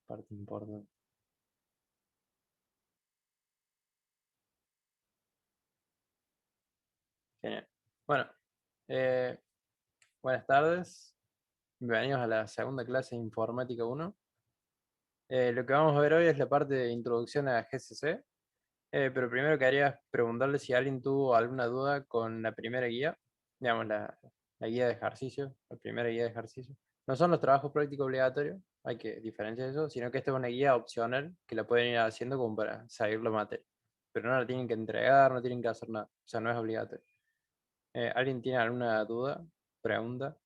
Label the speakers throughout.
Speaker 1: parte importante. Genial. Bueno, eh, buenas tardes. Bienvenidos a la segunda clase de Informática 1. Lo que vamos a ver hoy es la parte de introducción a GCC, pero primero quería preguntarle si alguien tuvo alguna duda con la primera guía, digamos la guía de ejercicio, la primera guía de ejercicio. No son los trabajos prácticos obligatorios, hay que diferenciar eso, sino que esta es una guía opcional que la pueden ir haciendo como para seguir la materia. Pero no la tienen que entregar, no tienen que hacer nada, o sea, no es obligatorio. ¿Alguien tiene alguna duda, pregunta?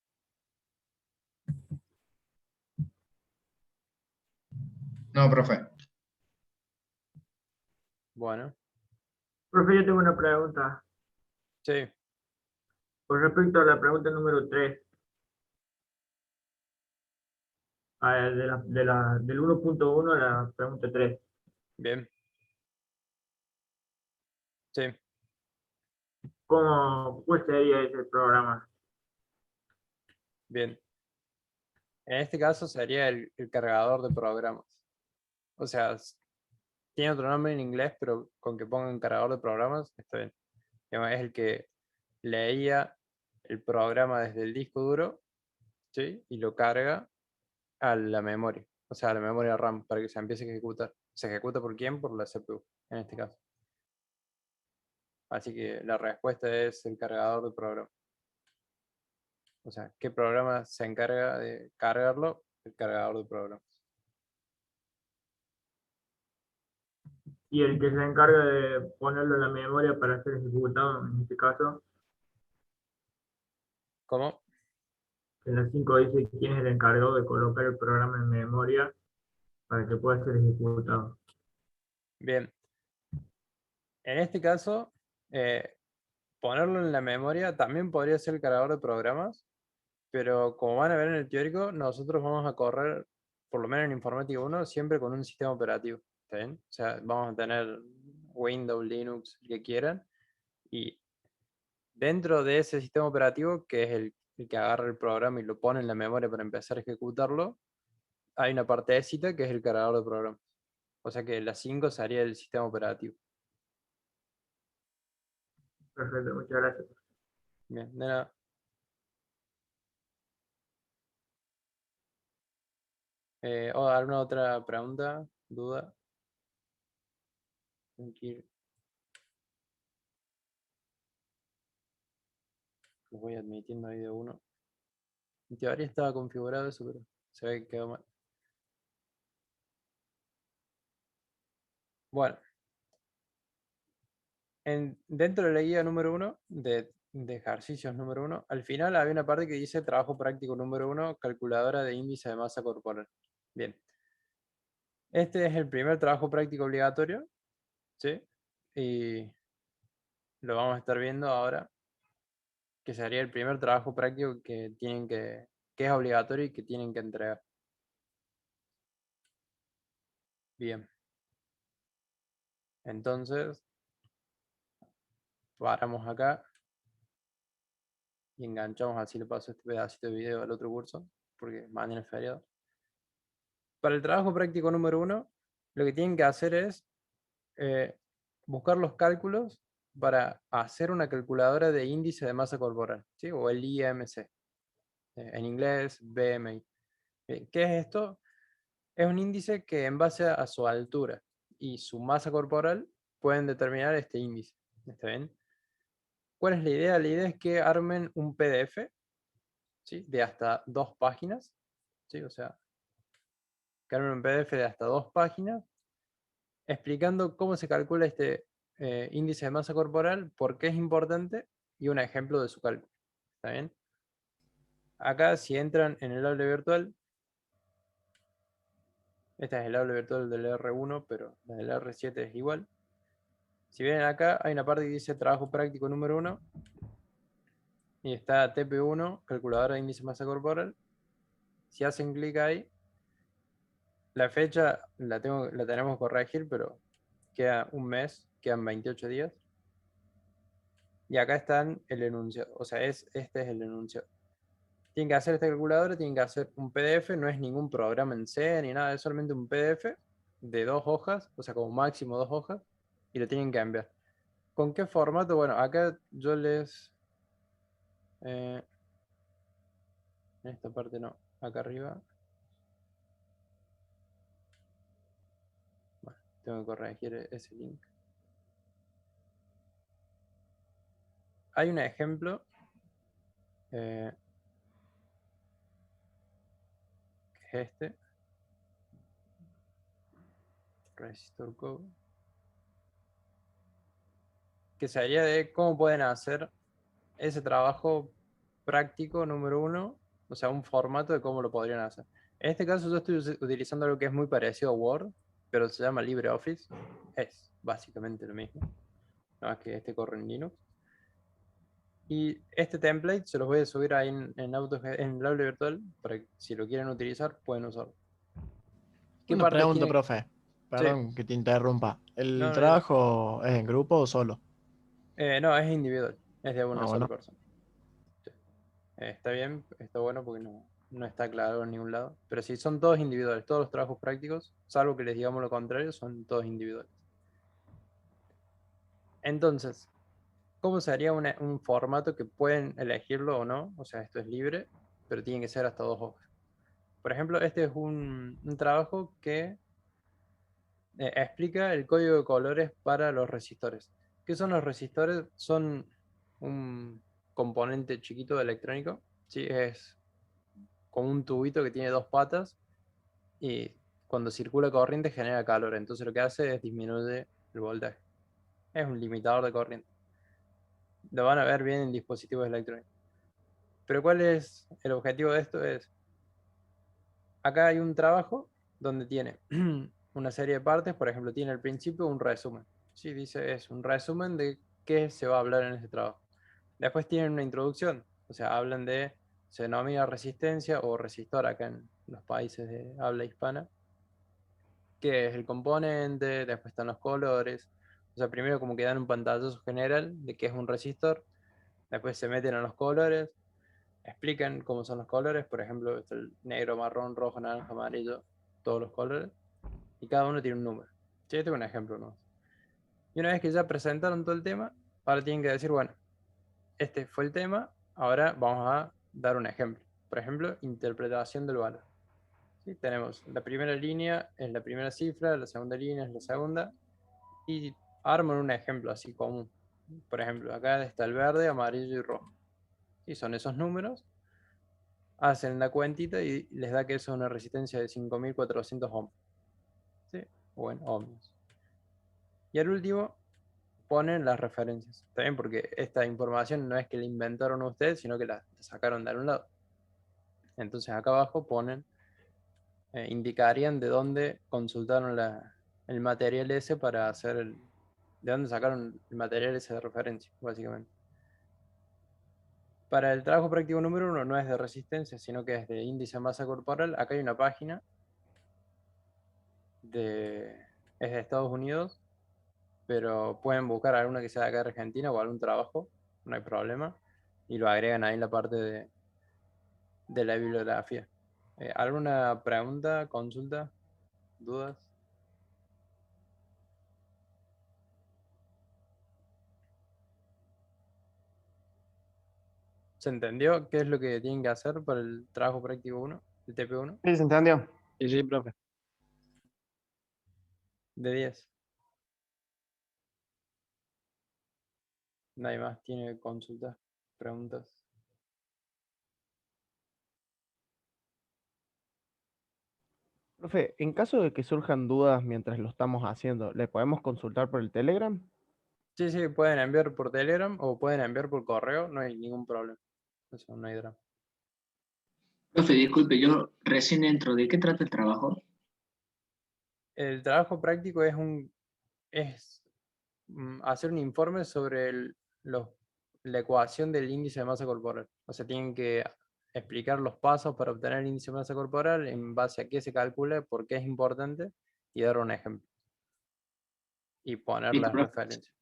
Speaker 2: No, profe.
Speaker 1: Bueno,
Speaker 3: Profe, yo tengo una pregunta.
Speaker 1: sí,
Speaker 3: Con respecto a la pregunta número 3, del 1.1 a la pregunta 3.
Speaker 1: bien, sí,
Speaker 3: ¿Cuál sería ese programa?
Speaker 1: bien. En este caso sería el cargador de programas. O sea, tiene otro nombre en inglés, pero con que pongan cargador de programas, está bien. Digamos, es el que leía el programa desde el disco duro, ¿sí? Y lo carga a la memoria, o sea, a la memoria RAM, para que se empiece a ejecutar. ¿Se ejecuta por quién? Por la CPU, en este caso. Así que la respuesta es el cargador de programas. O sea, ¿qué programa se encarga de cargarlo? El cargador de programas.
Speaker 3: Y el que se encarga de ponerlo en la memoria para ser ejecutado, en este caso,
Speaker 1: ¿Cómo?
Speaker 3: en la 5 dice quién es el encargado de colocar el programa en memoria para que pueda ser ejecutado.
Speaker 1: Bien. En este caso, eh, ponerlo en la memoria también podría ser el cargador de programas, pero como van a ver en el teórico, nosotros vamos a correr, por lo menos en Informática 1, siempre con un sistema operativo. ¿Está bien? O sea, vamos a tener Windows, Linux, el que quieran, y dentro de ese sistema operativo, que es el que agarra el programa y lo pone en la memoria para empezar a ejecutarlo, hay una partecita que es el cargador de programas. O sea que la 5 sería el sistema operativo.
Speaker 3: Perfecto, muchas gracias.
Speaker 1: Bien, de nada. ¿Alguna otra pregunta? ¿Duda? Tranquilo. Los voy admitiendo ahí de uno. En teoría estaba configurado eso, pero se ve que quedó mal. Bueno, dentro de la guía número 1, de ejercicios número 1, al final había una parte que dice trabajo práctico número 1, calculadora de índice de masa corporal. Bien. Este es el primer trabajo práctico obligatorio, ¿sí? Y lo vamos a estar viendo ahora, que sería el primer trabajo práctico que es obligatorio y que tienen que entregar. Bien. Entonces, paramos acá y enganchamos, así le paso este pedacito de video al otro curso, porque mañana es feriado. Para el trabajo práctico número 1, lo que tienen que hacer es eh, buscar los cálculos para hacer una calculadora de índice de masa corporal, ¿sí? O el IMC, en inglés BMI. ¿Qué es esto? Es un índice que en base a su altura y su masa corporal pueden determinar este índice. ¿Está bien? ¿Cuál es la idea? La idea es que armen un PDF, ¿sí? De hasta 2 páginas, ¿sí? O sea, que armen un PDF de hasta 2 páginas explicando cómo se calcula este índice de masa corporal, por qué es importante y un ejemplo de su cálculo. ¿Está bien? Acá, si entran en el aula virtual, esta es el aula virtual del R1, pero la del R7 es igual. Si vienen acá, hay una parte que dice trabajo práctico número 1 y está TP1, calculadora de índice de masa corporal. Si hacen clic ahí, la fecha la tenemos que corregir, pero queda un mes, quedan 28 días. Y acá están el enunciado, o sea, este es el enunciado. tienen que hacer esta calculadora, tienen que hacer un PDF, no es ningún programa en C ni nada, es solamente un PDF de 2 hojas, o sea, como máximo 2 hojas, y lo tienen que enviar. ¿Con qué formato? Bueno, acá yo les... en esta parte no, acá arriba. Bueno, tengo que corregir ese link. Hay un ejemplo que es este. Resistor code. Que sería de cómo pueden hacer ese trabajo práctico número 1, o sea, un formato de cómo lo podrían hacer. En este caso yo estoy utilizando algo que es muy parecido a Word, pero se llama LibreOffice. Es básicamente lo mismo, nada más que este corre en Linux. Y este template se los voy a subir ahí en el aula virtual para que si lo quieren utilizar, pueden usarlo. ¿Qué
Speaker 4: Una
Speaker 1: partes
Speaker 4: pregunta,
Speaker 1: tiene?
Speaker 4: profe.
Speaker 1: Sí,
Speaker 4: Perdón que te interrumpa. ¿El
Speaker 1: no, no,
Speaker 4: trabajo es en grupo o solo?
Speaker 1: no, es individual, es de una
Speaker 4: Ah,
Speaker 1: sola
Speaker 4: bueno.
Speaker 1: persona. Sí. Está bien, está bueno porque no está claro en ningún lado. Pero sí, son todos individuales, todos los trabajos prácticos, salvo que les digamos lo contrario, son todos individuales. Entonces, ¿cómo sería un formato que pueden elegirlo o no? O sea, esto es libre, pero tiene que ser hasta 2 hojas. Por ejemplo, este es un trabajo que explica el código de colores para los resistores. ¿Qué son los resistores? Son un componente chiquito de electrónico. ¿Sí? Es como un tubito que tiene 2 patas y cuando circula corriente genera calor. Entonces lo que hace es disminuye el voltaje. Es un limitador de corriente. Lo van a ver bien en dispositivos electrónicos. Pero ¿cuál es el objetivo de esto? Acá hay un trabajo donde tiene una serie de partes, por ejemplo, tiene al principio un resumen. Sí, dice, es un resumen de qué se va a hablar en este trabajo. Después tienen una introducción, o sea, hablan de, se denomina resistencia o resistor acá en los países de habla hispana, qué es el componente, después están los colores. O sea, primero como que dan un pantallazo general de qué es un resistor, después se meten a los colores, explican cómo son los colores, por ejemplo, está el negro, marrón, rojo, naranja, amarillo, todos los colores, y cada uno tiene un número. Sí, este es un ejemplo, ¿no? Y una vez que ya presentaron todo el tema, ahora tienen que decir, bueno, este fue el tema, ahora vamos a dar un ejemplo. Por ejemplo, interpretación del valor. ¿Sí? Tenemos la primera línea es la primera cifra, la segunda línea es la segunda, y arman un ejemplo así común. Por ejemplo, acá está el verde, amarillo y rojo. Y son esos números, hacen la cuentita y les da que eso es una resistencia de 5400 ohms. ¿Sí? O en ohms. Y al último ponen las referencias. También porque esta información no es que la inventaron ustedes, sino que la sacaron de algún lado. Entonces acá abajo ponen, indicarían de dónde consultaron el material ese para hacer de dónde sacaron el material ese de referencia, básicamente. Para el trabajo práctico número 1 no es de resistencia, sino que es de índice de masa corporal. Acá hay una página es de Estados Unidos, pero pueden buscar alguna que sea de acá de Argentina o algún trabajo, no hay problema, y lo agregan ahí en la parte de la bibliografía. ¿Alguna pregunta, consulta, dudas? ¿Se entendió qué es lo que tienen que hacer para el trabajo práctico 1, el TP1?
Speaker 5: Sí, se entendió.
Speaker 6: Sí, sí, profe.
Speaker 1: De 10. Nadie más tiene consultas, preguntas.
Speaker 5: Profe, en caso de que surjan dudas mientras lo estamos haciendo, ¿le podemos consultar por el Telegram?
Speaker 1: Sí, sí, pueden enviar por Telegram o pueden enviar por correo, no hay ningún problema. Eso no hay drama.
Speaker 2: Profe, disculpe, yo recién entro. ¿De qué trata el trabajo?
Speaker 1: El trabajo práctico es hacer un informe sobre la ecuación del índice de masa corporal. O sea, tienen que explicar los pasos para obtener el índice de masa corporal, en base a qué se calcula, por qué es importante, y dar un ejemplo. Y poner
Speaker 2: Listo,
Speaker 1: las
Speaker 2: profe.
Speaker 1: referencias.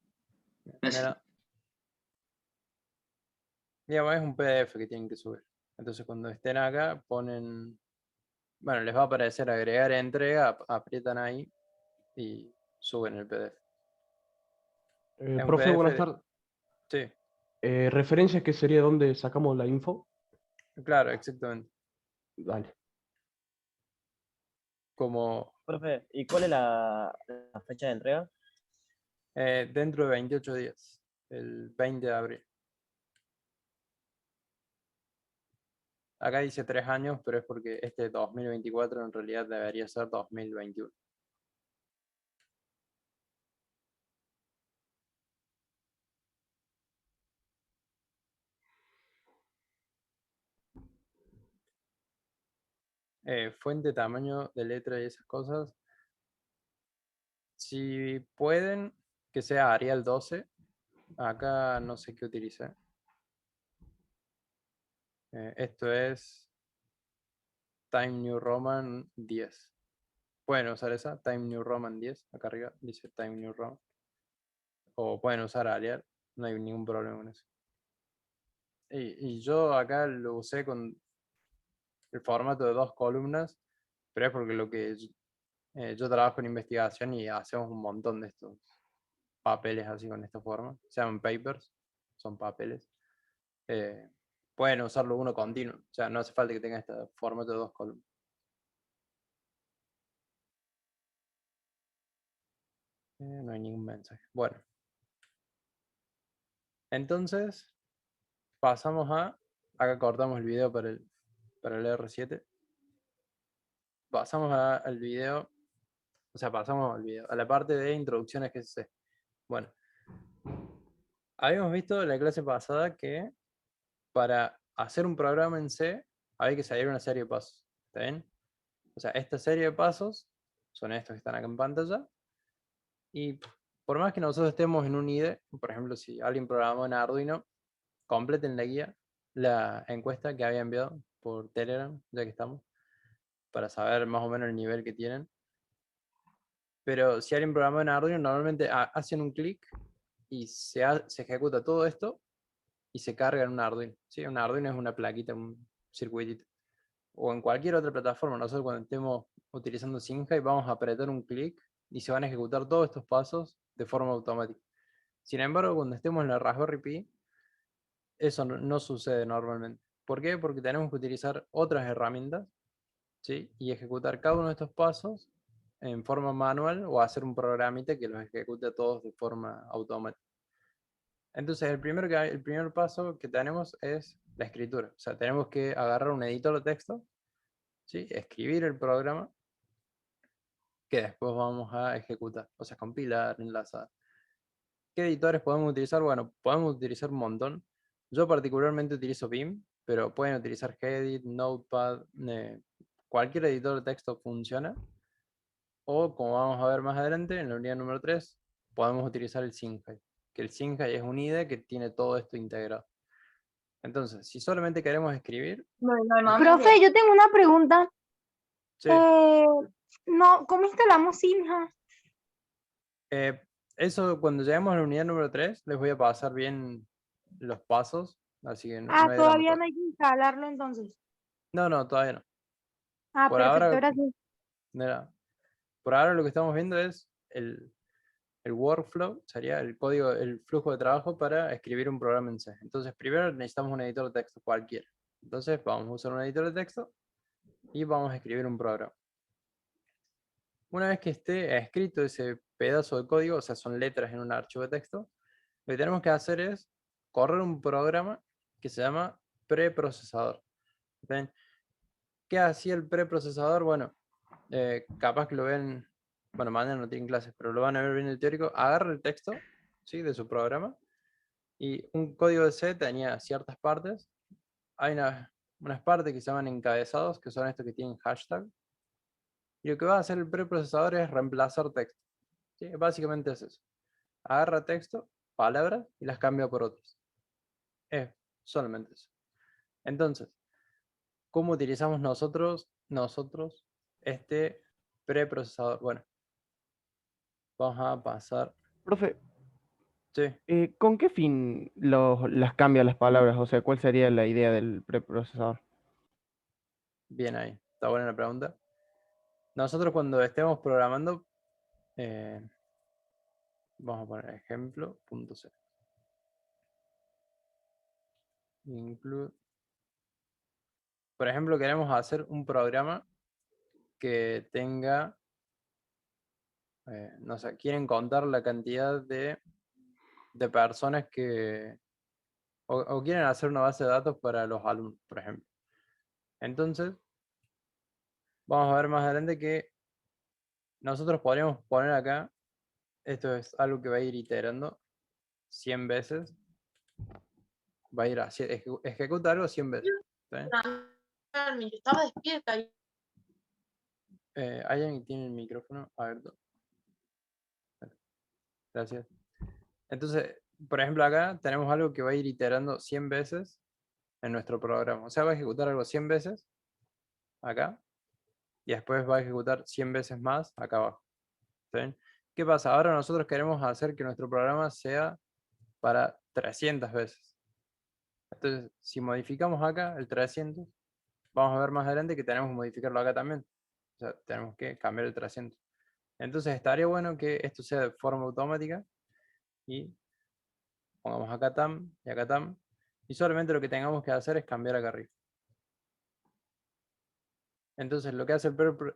Speaker 2: Gracias.
Speaker 1: Digamos, es un PDF que tienen que subir. Entonces cuando estén acá ponen, bueno, les va a aparecer agregar entrega, aprietan ahí y suben el PDF. Es un
Speaker 6: Profe,
Speaker 1: PDF
Speaker 6: buenas tardes.
Speaker 1: sí,
Speaker 6: ¿Referencias que sería donde sacamos la info?
Speaker 1: claro, exactamente.
Speaker 6: Dale.
Speaker 1: Como
Speaker 7: Profe, ¿y cuál es la fecha de entrega?
Speaker 1: dentro de 28 días, el 20 de abril. Acá dice 3 años, pero es porque este 2024 en realidad debería ser 2021. Fuente, tamaño de letra y esas cosas. Si pueden, que sea Arial 12. Acá no sé qué utilicé. Esto es Time New Roman 10. Pueden usar esa, Time New Roman 10. Acá arriba dice Time New Roman. O pueden usar Arial, no hay ningún problema con eso. Y yo acá lo usé con el formato de 2 columnas, pero es porque yo trabajo en investigación y hacemos un montón de estos papeles así con esta forma. Se llaman papers, son papeles. Eh, Pueden usarlo uno continuo, o sea, no hace falta que tenga este formato de 2 columnas. No hay ningún mensaje. Bueno, entonces pasamos acá cortamos el video para el R7. Pasamos al video, o sea, pasamos al video, a la parte de introducciones que se. Bueno, habíamos visto en la clase pasada que para hacer un programa en C hay que seguir una serie de pasos. ¿Está bien? O sea, esta serie de pasos son estos que están acá en pantalla. Y por más que nosotros estemos en un IDE, por ejemplo, si alguien programó en Arduino, completen la guía, la encuesta que había enviado por Telegram, ya que estamos, para saber más o menos el nivel que tienen. Pero si alguien programó en Arduino, normalmente hacen un clic y se ejecuta todo esto y se carga en un Arduino. ¿Sí? Un Arduino es una plaquita, un circuitito. O en cualquier otra plataforma. Nosotros cuando estemos utilizando Sinjai vamos a apretar un clic y se van a ejecutar todos estos pasos de forma automática. Sin embargo, cuando estemos en la Raspberry Pi, eso no sucede normalmente. ¿Por qué? Porque tenemos que utilizar otras herramientas, ¿sí? Y ejecutar cada uno de estos pasos en forma manual o hacer un programita que los ejecute a todos de forma automática. Entonces, el primer paso que tenemos es la escritura. O sea, tenemos que agarrar un editor de texto, ¿sí? Escribir el programa que después vamos a ejecutar. O sea, compilar, enlazar. ¿Qué editores podemos utilizar? Bueno, podemos utilizar un montón. Yo particularmente utilizo Vim, pero pueden utilizar Gedit, Notepad, cualquier editor de texto funciona. O, como vamos a ver más adelante, en la unidad número 3, podemos utilizar el Sinjai. Que el Sinjai es un IDE que tiene todo esto integrado. Entonces, si solamente queremos escribir,
Speaker 8: Profe, yo tengo una pregunta.
Speaker 1: sí,
Speaker 8: No, ¿cómo instalamos Sinja?
Speaker 1: eso cuando lleguemos a la unidad número 3, les voy a pasar bien los pasos, así que no hay drama.
Speaker 8: Todavía no hay que instalarlo entonces.
Speaker 1: No, todavía no. Por
Speaker 8: Perfecto,
Speaker 1: ahora,
Speaker 8: gracias.
Speaker 1: mira, por ahora lo que estamos viendo es el workflow, sería el código, el flujo de trabajo para escribir un programa en C. Entonces, primero necesitamos un editor de texto cualquiera. Entonces, vamos a usar un editor de texto y vamos a escribir un programa. Una vez que esté escrito ese pedazo de código, o sea, son letras en un archivo de texto, lo que tenemos que hacer es correr un programa que se llama preprocesador. ¿Ven? ¿Qué hacía el preprocesador? Bueno, capaz que lo ven, bueno, mañana no tienen clases, pero lo van a ver bien en el teórico. Agarra el texto, ¿sí? De su programa y un código de C tenía ciertas partes. Hay unas partes que se llaman encabezados, que son estos que tienen hashtag. Y lo que va a hacer el preprocesador es reemplazar texto. ¿Sí? Básicamente es eso. Agarra texto, palabras y las cambia por otras. Es solamente eso. Entonces, ¿cómo utilizamos nosotros este preprocesador? Bueno, vamos a pasar.
Speaker 5: Profe,
Speaker 1: Sí.
Speaker 5: ¿con qué fin las cambia las palabras? O sea, ¿cuál sería la idea del preprocesador?
Speaker 1: Bien ahí, está buena la pregunta. Nosotros cuando estemos programando, vamos a poner ejemplo, punto C. Include. Por ejemplo, queremos hacer un programa que tenga, no sé, quieren contar la cantidad de personas que, o quieren hacer una base de datos para los alumnos, por ejemplo. Entonces, vamos a ver más adelante que nosotros podríamos poner acá, esto es algo que va a ir iterando 100 veces, va a ir así, ejecuta algo 100 veces.
Speaker 8: Yo estaba despierta.
Speaker 1: ¿Hay alguien que tiene el micrófono abierto? Gracias. Entonces, por ejemplo, acá tenemos algo que va a ir iterando 100 veces en nuestro programa. O sea, va a ejecutar algo 100 veces acá y después va a ejecutar 100 veces más acá abajo. ¿Está bien? ¿Qué pasa? Ahora nosotros queremos hacer que nuestro programa sea para 300 veces. Entonces, si modificamos acá el 300, vamos a ver más adelante que tenemos que modificarlo acá también. O sea, tenemos que cambiar el 300. Entonces, estaría bueno que esto sea de forma automática y pongamos acá tam y acá tam. Y solamente lo que tengamos que hacer es cambiar acá arriba. Entonces lo que hace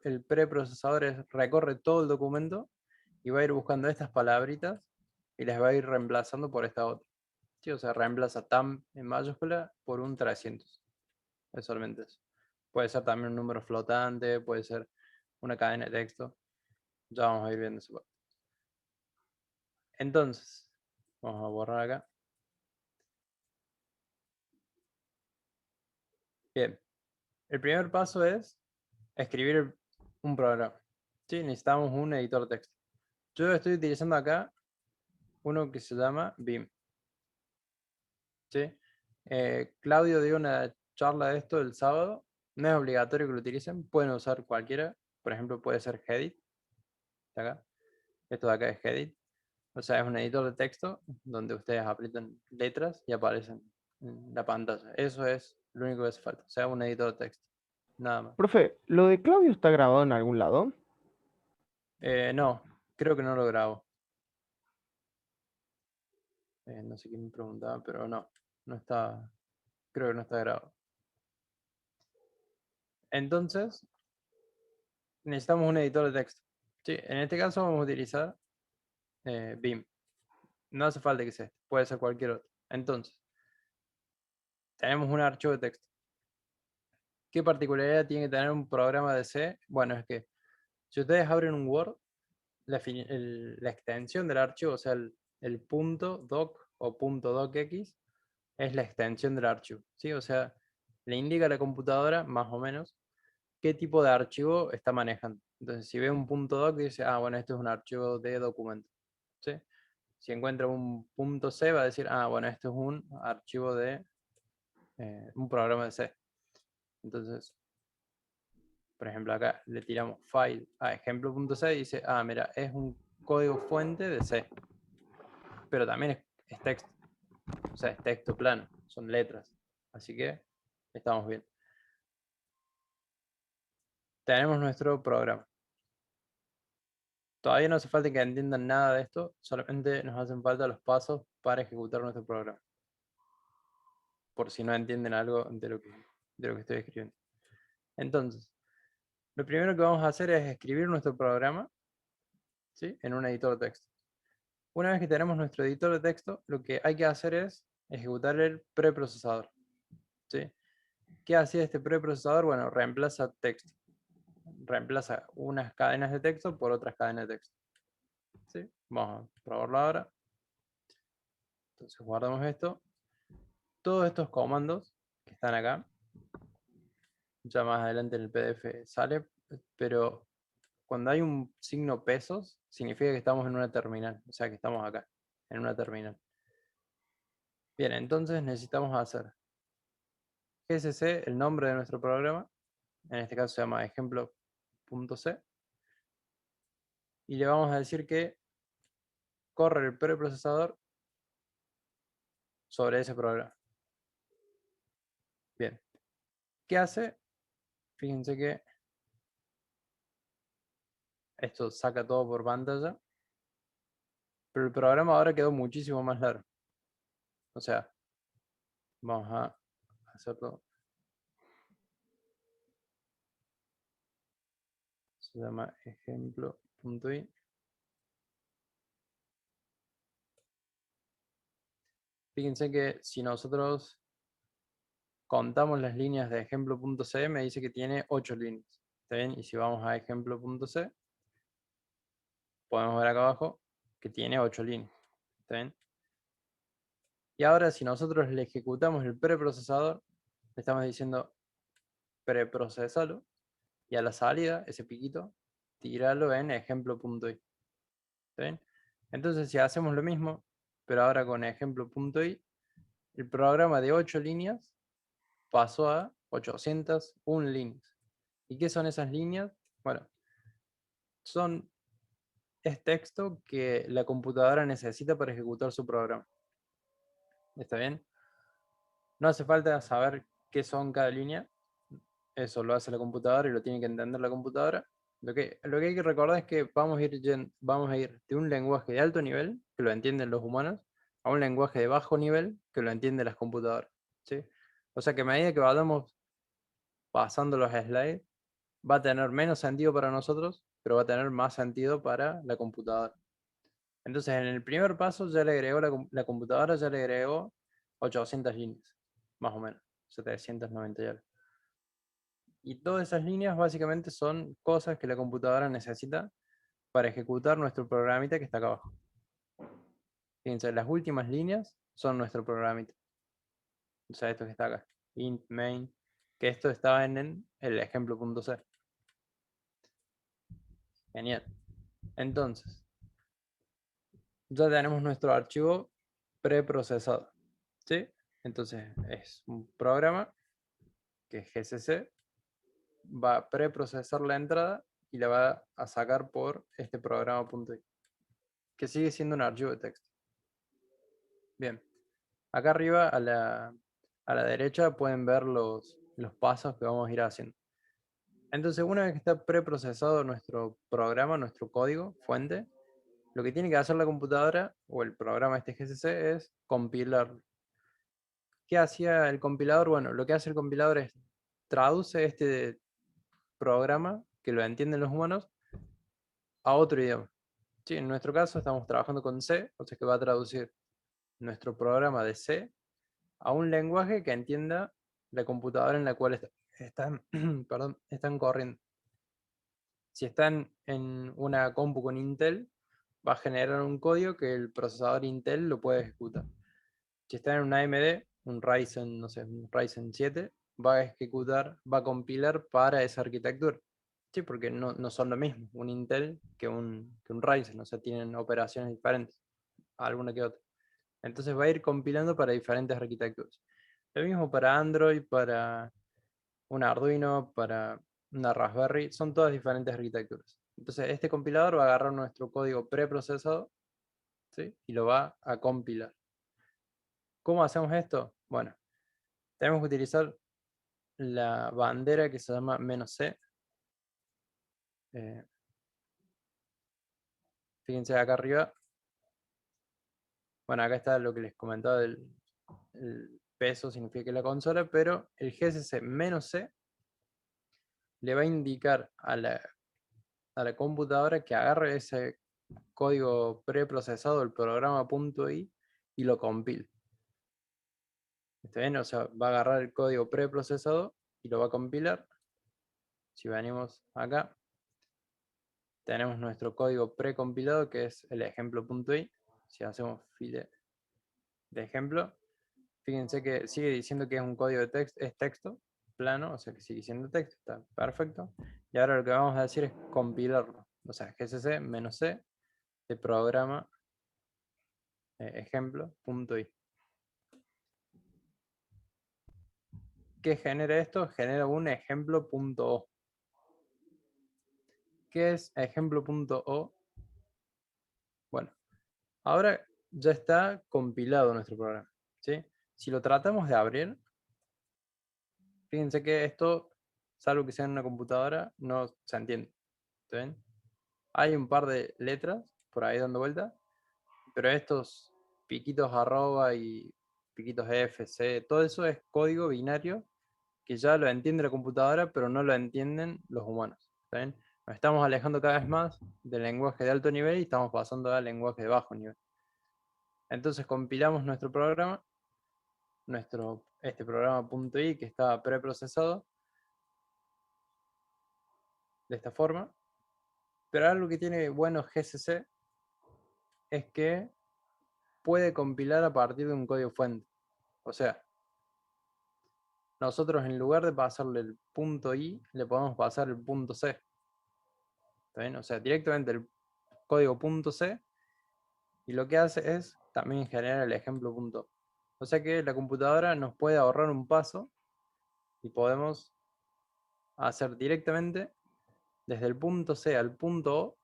Speaker 1: el preprocesador es recorre todo el documento y va a ir buscando estas palabritas y las va a ir reemplazando por esta otra. ¿Sí? O sea, reemplaza tam en mayúscula por un 300. Es solamente eso. Puede ser también un número flotante, puede ser una cadena de texto. Ya vamos a ir viendo eso. Entonces, vamos a borrar acá. Bien. El primer paso es escribir un programa. ¿Sí? Necesitamos un editor de texto. Yo estoy utilizando acá uno que se llama BIM. ¿Sí? Claudio dio una charla de esto el sábado. No es obligatorio que lo utilicen. Pueden usar cualquiera. Por ejemplo, puede ser Hedit. Acá. Esto de acá es Hedit. O sea, es un editor de texto donde ustedes aplican letras y aparecen en la pantalla. Eso es lo único que hace falta. O sea, un editor de texto. Nada más.
Speaker 5: Profe, ¿lo de Claudio está grabado en algún lado?
Speaker 1: No, creo que no lo grabo. No sé quién me preguntaba, pero no. No está. Creo que no está grabado. Entonces, necesitamos un editor de texto. Sí, en este caso vamos a utilizar BIM. No hace falta que sea este, puede ser cualquier otro. Entonces, tenemos un archivo de texto. ¿Qué particularidad tiene que tener un programa de C? Bueno, es que si ustedes abren un Word, la extensión del archivo, o sea, el punto doc o punto docx, es la extensión del archivo. ¿Sí? O sea, le indica a la computadora, más o menos, qué tipo de archivo está manejando. Entonces, si ve un punto doc, dice, ah, bueno, este es un archivo de documento. ¿Sí? Si encuentra un punto C, va a decir, ah, bueno, esto es un archivo de un programa de C. Entonces, por ejemplo, acá le tiramos file a ejemplo.c y dice, ah, mira, es un código fuente de C. Pero también es texto. O sea, es texto plano, son letras. Así que estamos bien. Tenemos nuestro programa. Todavía no hace falta que entiendan nada de esto, solamente nos hacen falta los pasos para ejecutar nuestro programa. Por si no entienden algo de lo que estoy escribiendo. Entonces, lo primero que vamos a hacer es escribir nuestro programa, ¿sí? En un editor de texto. Una vez que tenemos nuestro editor de texto, lo que hay que hacer es ejecutar el preprocesador. ¿Sí? ¿Qué hacía este preprocesador? Bueno, reemplaza texto. Reemplaza unas cadenas de texto por otras cadenas de texto. ¿Sí? Vamos a probarlo ahora. Entonces guardamos esto. Todos estos comandos que están acá, ya más adelante en el PDF sale, pero cuando hay un signo pesos, significa que estamos en una terminal, o sea que estamos acá, en una terminal. Bien, entonces necesitamos hacer GSC, el nombre de nuestro programa, en este caso se llama ejemplo.c, y le vamos a decir que corre el preprocesador sobre ese programa. Bien, ¿qué hace? fíjense que esto saca todo por pantalla, pero el programa ahora quedó muchísimo más largo. O sea, vamos a hacerlo. Se llama ejemplo.i. Fíjense que si nosotros contamos las líneas de ejemplo.c, me dice que tiene 8 líneas. ¿Está bien? Y si vamos a ejemplo.c, podemos ver acá abajo que tiene 8 líneas. ¿Está bien? Y ahora si nosotros le ejecutamos el preprocesador, le estamos diciendo preprocesalo, y a la salida, ese piquito, tirarlo en ejemplo.i. ¿Está bien? Entonces si hacemos lo mismo, pero ahora con ejemplo.i, el programa de 8 líneas pasó a 801 líneas. ¿Y qué son esas líneas? Bueno, es texto que la computadora necesita para ejecutar su programa. ¿Está bien? No hace falta saber qué son cada línea. Eso lo hace la computadora y lo tiene que entender la computadora. Lo que hay que recordar es que vamos a ir de un lenguaje de alto nivel, que lo entienden los humanos, a un lenguaje de bajo nivel, que lo entienden las computadoras. ¿Sí? O sea que a medida que vayamos pasando los slides, va a tener menos sentido para nosotros, pero va a tener más sentido para la computadora. Entonces, en el primer paso ya le agregó la computadora, ya le agregó 800 líneas, más o menos, 790 y algo. Y todas esas líneas básicamente son cosas que la computadora necesita para ejecutar nuestro programita que está acá abajo. Fíjense, las últimas líneas son nuestro programita. O sea, esto que está acá, int main, que esto estaba en el ejemplo.c. Genial. Entonces, ya tenemos nuestro archivo preprocesado. ¿Sí? Entonces, es un programa que es GCC, va a preprocesar la entrada y la va a sacar por este programa.i, que sigue siendo un archivo de texto. Bien, acá arriba a la derecha pueden ver los pasos que vamos a ir haciendo. Entonces, una vez que está preprocesado nuestro programa, nuestro código fuente, lo que tiene que hacer la computadora o el programa este GCC es compilarlo. ¿Qué hacía el compilador? Bueno, lo que hace el compilador es traduce este programa, que lo entienden los humanos, a otro idioma. Sí, en nuestro caso estamos trabajando con C, o sea que va a traducir nuestro programa de C a un lenguaje que entienda la computadora en la cual están corriendo. Si están en una compu con Intel, va a generar un código que el procesador Intel lo puede ejecutar. Si están en una AMD, un Ryzen, no sé, un Ryzen 7, va a ejecutar, va a compilar para esa arquitectura. Sí, porque no son lo mismo un Intel que un Ryzen, o sea, tienen operaciones diferentes, alguna que otra. Entonces va a ir compilando para diferentes arquitecturas. Lo mismo para Android, para un Arduino, para una Raspberry, son todas diferentes arquitecturas. Entonces este compilador va a agarrar nuestro código preprocesado, ¿sí? Y lo va a compilar. ¿Cómo hacemos esto? Bueno, tenemos que utilizar la bandera que se llama "-c". Fíjense acá arriba. Bueno, acá está lo que les comentaba del el peso, significa que es la consola, pero el GCC "-c" le va a indicar a la computadora que agarre ese código preprocesado del programa.i y lo compile. ¿Está bien? O sea, va a agarrar el código preprocesado y lo va a compilar. Si venimos acá, tenemos nuestro código precompilado que es el ejemplo.i. Si hacemos file de ejemplo, fíjense que sigue diciendo que es un código de texto, es texto plano, o sea que sigue siendo texto, está perfecto. Y ahora lo que vamos a decir es compilarlo. O sea, gcc -c de programa ejemplo.i. ¿Qué genera esto? Genera un ejemplo.o. ¿Qué es ejemplo.o? Bueno, ahora ya está compilado nuestro programa, ¿sí? Si lo tratamos de abrir, fíjense que esto salvo que sea en una computadora, no se entiende. ¿Está bien? Hay un par de letras por ahí dando vuelta, pero estos piquitos arroba y piquitos F, C, todo eso es código binario que ya lo entiende la computadora, pero no lo entienden los humanos. ¿Está bien? Nos estamos alejando cada vez más del lenguaje de alto nivel y estamos pasando al lenguaje de bajo nivel. Entonces compilamos nuestro programa, este programa .i que está preprocesado de esta forma, pero algo que tiene bueno GCC es que puede compilar a partir de un código fuente. O sea, nosotros en lugar de pasarle el .i, le podemos pasar el .c. ¿Está bien? O sea, directamente el código .c, y lo que hace es también generar el ejemplo .o. O sea que la computadora nos puede ahorrar un paso y podemos hacer directamente desde el .c al .o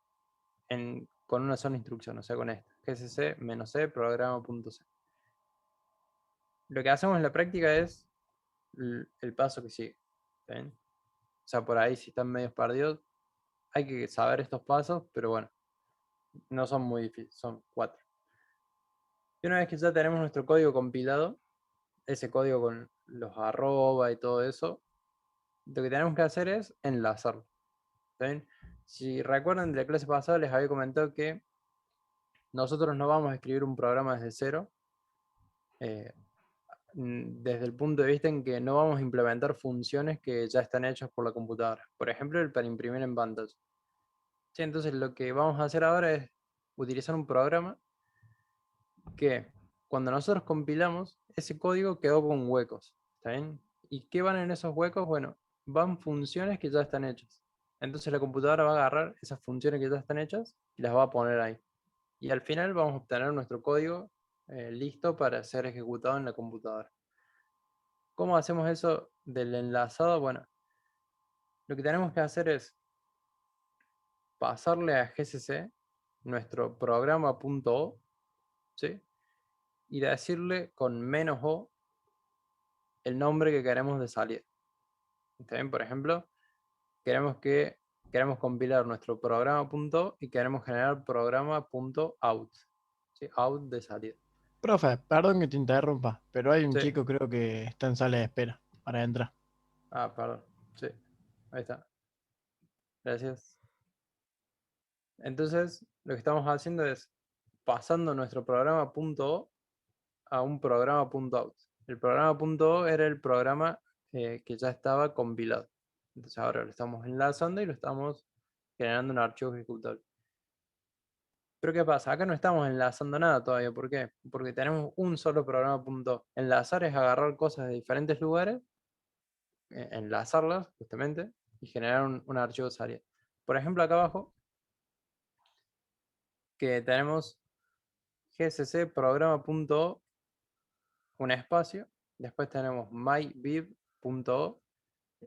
Speaker 1: con una sola instrucción, o sea, con esto, gcc -c programa .c. Lo que hacemos en la práctica es el paso que sigue. ¿Está bien? O sea, por ahí si están medio perdidos, hay que saber estos pasos, pero bueno, no son muy difíciles, son 4. Y una vez que ya tenemos nuestro código compilado, ese código con los arroba y todo eso, lo que tenemos que hacer es enlazarlo. ¿Está bien? Si recuerdan de la clase pasada, les había comentado que nosotros no vamos a escribir un programa desde cero, desde el punto de vista en que no vamos a implementar funciones que ya están hechas por la computadora. Por ejemplo, el para imprimir en pantalla. Sí, entonces lo que vamos a hacer ahora es utilizar un programa que cuando nosotros compilamos, ese código quedó con huecos. ¿Está bien? ¿Y qué van en esos huecos? Bueno, van funciones que ya están hechas. Entonces la computadora va a agarrar esas funciones que ya están hechas y las va a poner ahí. Y al final vamos a obtener nuestro código listo para ser ejecutado en la computadora. ¿Cómo hacemos eso del enlazado? Bueno, lo que tenemos que hacer es pasarle a GCC nuestro programa.o, ¿sí? Y decirle con -o el nombre que queremos de salida. ¿Está bien? Por ejemplo, queremos compilar nuestro programa.o y queremos generar programa.out, ¿sí? Out de salida.
Speaker 4: Profe, perdón que te interrumpa, pero hay un
Speaker 1: Sí.
Speaker 4: chico creo que está en sala de espera para entrar.
Speaker 1: Ah, perdón. Sí. Ahí está. Gracias. Entonces, lo que estamos haciendo es pasando nuestro programa.o a un programa.out. El programa.o era el programa que ya estaba compilado. Entonces ahora lo estamos enlazando y lo estamos generando un archivo ejecutable. Pero ¿qué pasa? Acá no estamos enlazando nada todavía. ¿Por qué? Porque tenemos un solo programa.o. Enlazar es agarrar cosas de diferentes lugares, enlazarlas justamente y generar un archivo de salida. Por ejemplo, acá abajo, que tenemos gcc programa.o, un espacio, después tenemos myviv.o.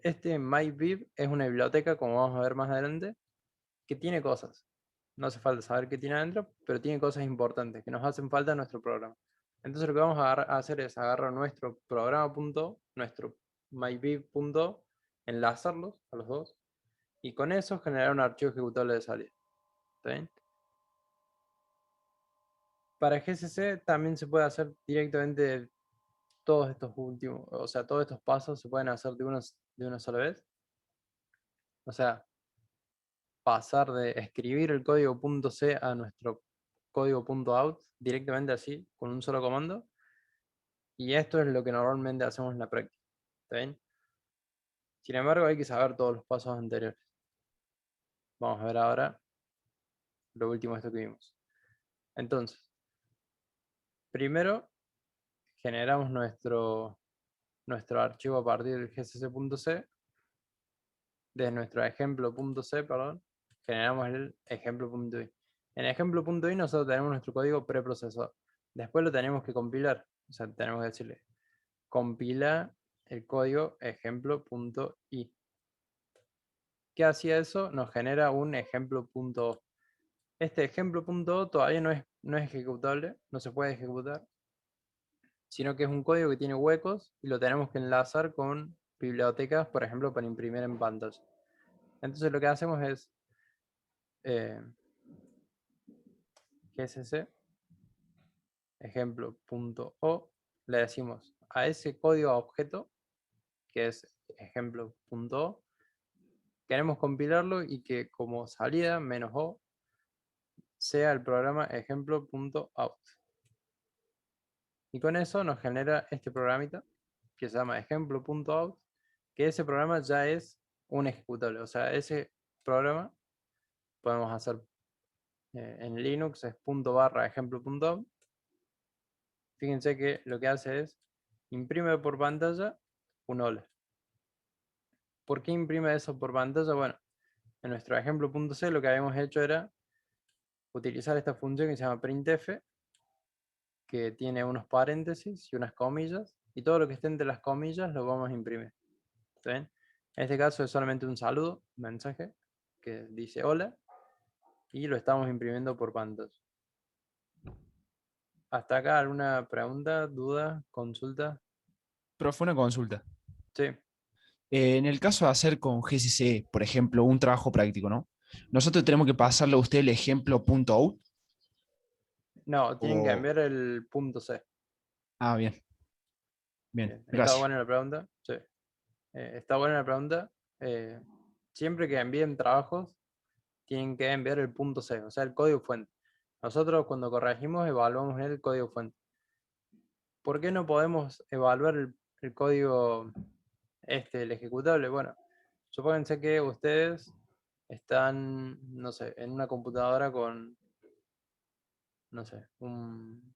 Speaker 1: Este myviv es una biblioteca, como vamos a ver más adelante, que tiene cosas. No hace falta saber qué tiene adentro, pero tiene cosas importantes que nos hacen falta en nuestro programa. Entonces lo que vamos a hacer es agarrar nuestro programa.o, nuestro myviv.o, enlazarlos a los dos, y con eso generar un archivo ejecutable de salida. ¿Está bien? Para GCC también se puede hacer directamente todos estos últimos, o sea, todos estos pasos se pueden hacer de una sola vez. O sea, pasar de escribir el código .c a nuestro código .out directamente así, con un solo comando. Y esto es lo que normalmente hacemos en la práctica. ¿Está bien? Sin embargo, hay que saber todos los pasos anteriores. Vamos a ver ahora lo último de esto que vimos. Entonces, primero generamos nuestro archivo a partir del gcc.c. De nuestro ejemplo.c, perdón, generamos el ejemplo.i. En ejemplo.i nosotros tenemos nuestro código preprocesado. Después lo tenemos que compilar. O sea, tenemos que decirle, compila el código ejemplo.i. ¿Qué hacía eso? Nos genera un ejemplo.o. Este ejemplo.o todavía no es ejecutable, no se puede ejecutar, sino que es un código que tiene huecos y lo tenemos que enlazar con bibliotecas, por ejemplo, para imprimir en pantalla. Entonces lo que hacemos es GSC ejemplo.o, le decimos a ese código objeto, que es ejemplo.o, queremos compilarlo y que como salida -o sea el programa ejemplo.out. Y con eso nos genera este programita que se llama ejemplo.out, que ese programa ya es un ejecutable. O sea, ese programa podemos hacer en Linux es ./ejemplo.out. Fíjense que lo que hace es imprime por pantalla un hola. ¿Por qué imprime eso por pantalla? Bueno, en nuestro ejemplo.c lo que habíamos hecho era utilizar esta función que se llama printf, que tiene unos paréntesis y unas comillas, y todo lo que esté entre las comillas lo vamos a imprimir. ¿Está bien? En este caso es solamente un saludo, un mensaje, que dice hola, y lo estamos imprimiendo por pantalla. ¿Hasta acá alguna pregunta, duda, consulta?
Speaker 9: Profe, una consulta.
Speaker 1: Sí.
Speaker 9: En el caso de hacer con GCC, por ejemplo, un trabajo práctico, ¿no? Nosotros tenemos que pasarle a usted el ejemplo.out.
Speaker 1: No, tienen que
Speaker 9: O-
Speaker 1: cambiar el .c.
Speaker 9: Ah, bien. Bien,
Speaker 1: Bien, ¿está
Speaker 9: gracias.
Speaker 1: buena la pregunta? Sí. Está buena la pregunta. Eh, Siempre que envíen trabajos, tienen que enviar el .c, o sea, el código fuente. Nosotros cuando corregimos evaluamos el código fuente. ¿Por qué no podemos evaluar el código, el ejecutable? Bueno, supónganse que ustedes están, no sé, en una computadora con, no sé, un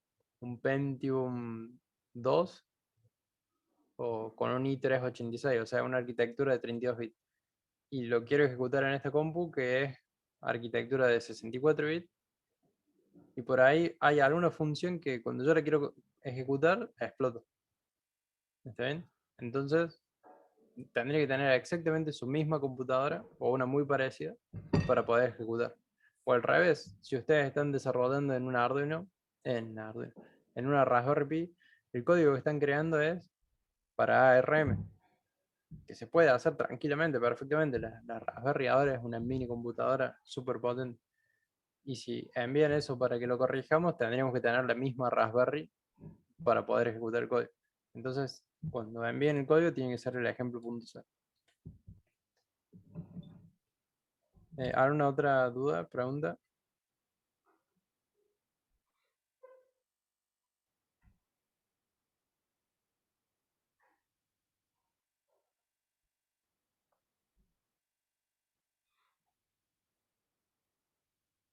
Speaker 1: Pentium 2 o con un i386, o sea, una arquitectura de 32 bits. Y lo quiero ejecutar en esta compu que es arquitectura de 64 bits. Y por ahí hay alguna función que cuando yo la quiero ejecutar, explota. ¿Está bien? Entonces, tendría que tener exactamente su misma computadora o una muy parecida para poder ejecutar. O al revés, si ustedes están desarrollando en un Arduino, en una Raspberry Pi, el código que están creando es para ARM, que se puede hacer tranquilamente, perfectamente. La Raspberry ahora es una mini computadora súper potente. Y si envían eso para que lo corrijamos, tendríamos que tener la misma Raspberry para poder ejecutar el código. Entonces, cuando envíen el código, tiene que ser el ejemplo.c. ¿Alguna otra duda, pregunta?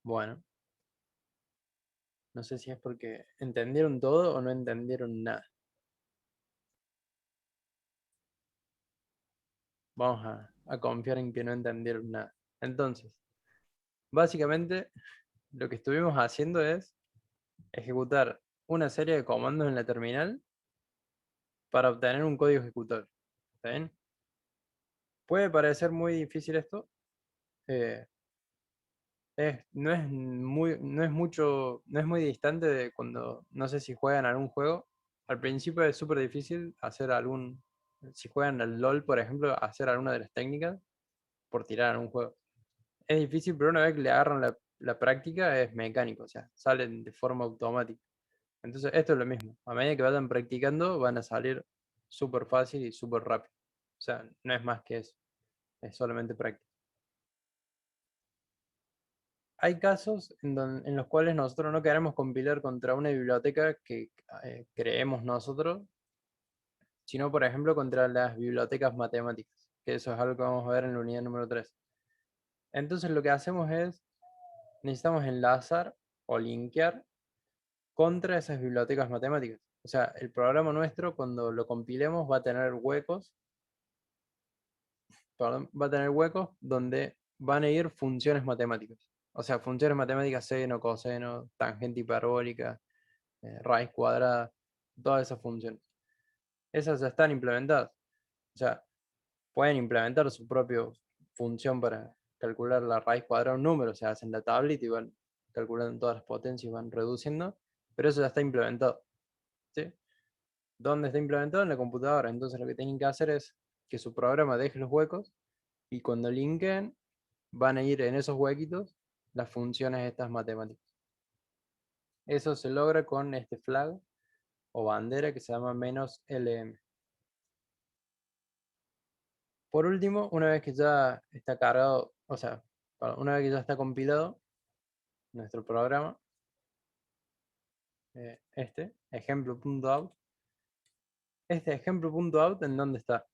Speaker 1: Bueno, no sé si es porque entendieron todo o no entendieron nada. Vamos a confiar en que no entendieron nada. Entonces, básicamente, lo que estuvimos haciendo es ejecutar una serie de comandos en la terminal para obtener un código ejecutable. ¿Está bien? Puede parecer muy difícil esto. No es muy distante de cuando, no sé si juegan algún juego. Al principio es súper difícil hacer si juegan al LOL, por ejemplo, hacer alguna de las técnicas por tirar algún juego. Es difícil, pero una vez que le agarran la práctica es mecánico, o sea, salen de forma automática. Entonces, esto es lo mismo. A medida que vayan practicando, van a salir súper fácil y súper rápido. O sea, no es más que eso. Es solamente práctica. Hay casos en los cuales nosotros no queremos compilar contra una biblioteca que creemos nosotros, sino, por ejemplo, contra las bibliotecas matemáticas, que eso es algo que vamos a ver en la unidad número 3. Entonces, lo que hacemos es, necesitamos enlazar o linkear contra esas bibliotecas matemáticas. O sea, el programa nuestro, cuando lo compilemos, va a tener huecos, donde van a ir funciones matemáticas. O sea, funciones matemáticas seno, coseno, tangente hiperbólica, raíz cuadrada, todas esas funciones. Esas ya están implementadas. O sea, pueden implementar su propia función para calcular la raíz cuadrada de un número. O sea, hacen la tablet y van calculando todas las potencias y van reduciendo, pero eso ya está implementado. ¿Sí? ¿Dónde está implementado? En la computadora. Entonces lo que tienen que hacer es que su programa deje los huecos y cuando linkeen van a ir en esos huequitos las funciones estas matemáticas. Eso se logra con este flag o bandera que se llama "-lm". Por último, una vez que ya está cargado, o sea, una vez que ya está compilado nuestro programa, este ejemplo.out, este ejemplo.out, ¿en dónde está?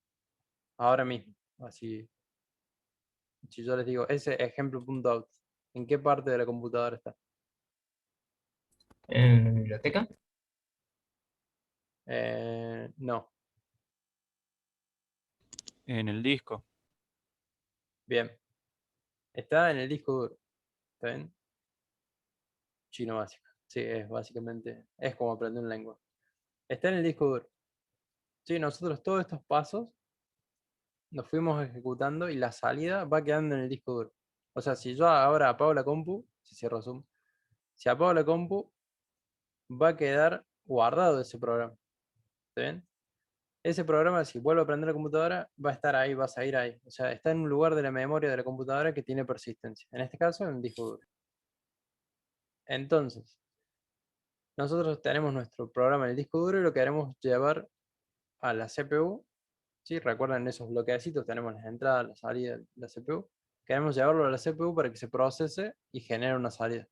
Speaker 1: Ahora mismo. Así, si yo les digo ese ejemplo.out, ¿en qué parte de la computadora está?
Speaker 2: ¿En la biblioteca?
Speaker 1: No.
Speaker 10: En el disco.
Speaker 1: Bien. Está en el disco duro. ¿Está bien? Chino básico. Sí, es básicamente, es como aprender una lengua. Está en el disco duro. Sí, nosotros todos estos pasos los fuimos ejecutando y la salida va quedando en el disco duro. O sea, si yo ahora apago la compu, si cierro Zoom, si apago la compu, va a quedar guardado ese programa. ¿Está bien? Ese programa, si vuelvo a prender la computadora, va a estar ahí, va a seguir ahí. O sea, está en un lugar de la memoria de la computadora que tiene persistencia. En este caso, en el disco duro. Entonces, nosotros tenemos nuestro programa en el disco duro y lo queremos llevar a la CPU. ¿Sí? Recuerden esos bloquecitos, tenemos las entradas, la salida de la CPU. Queremos llevarlo a la CPU para que se procese y genere una salida.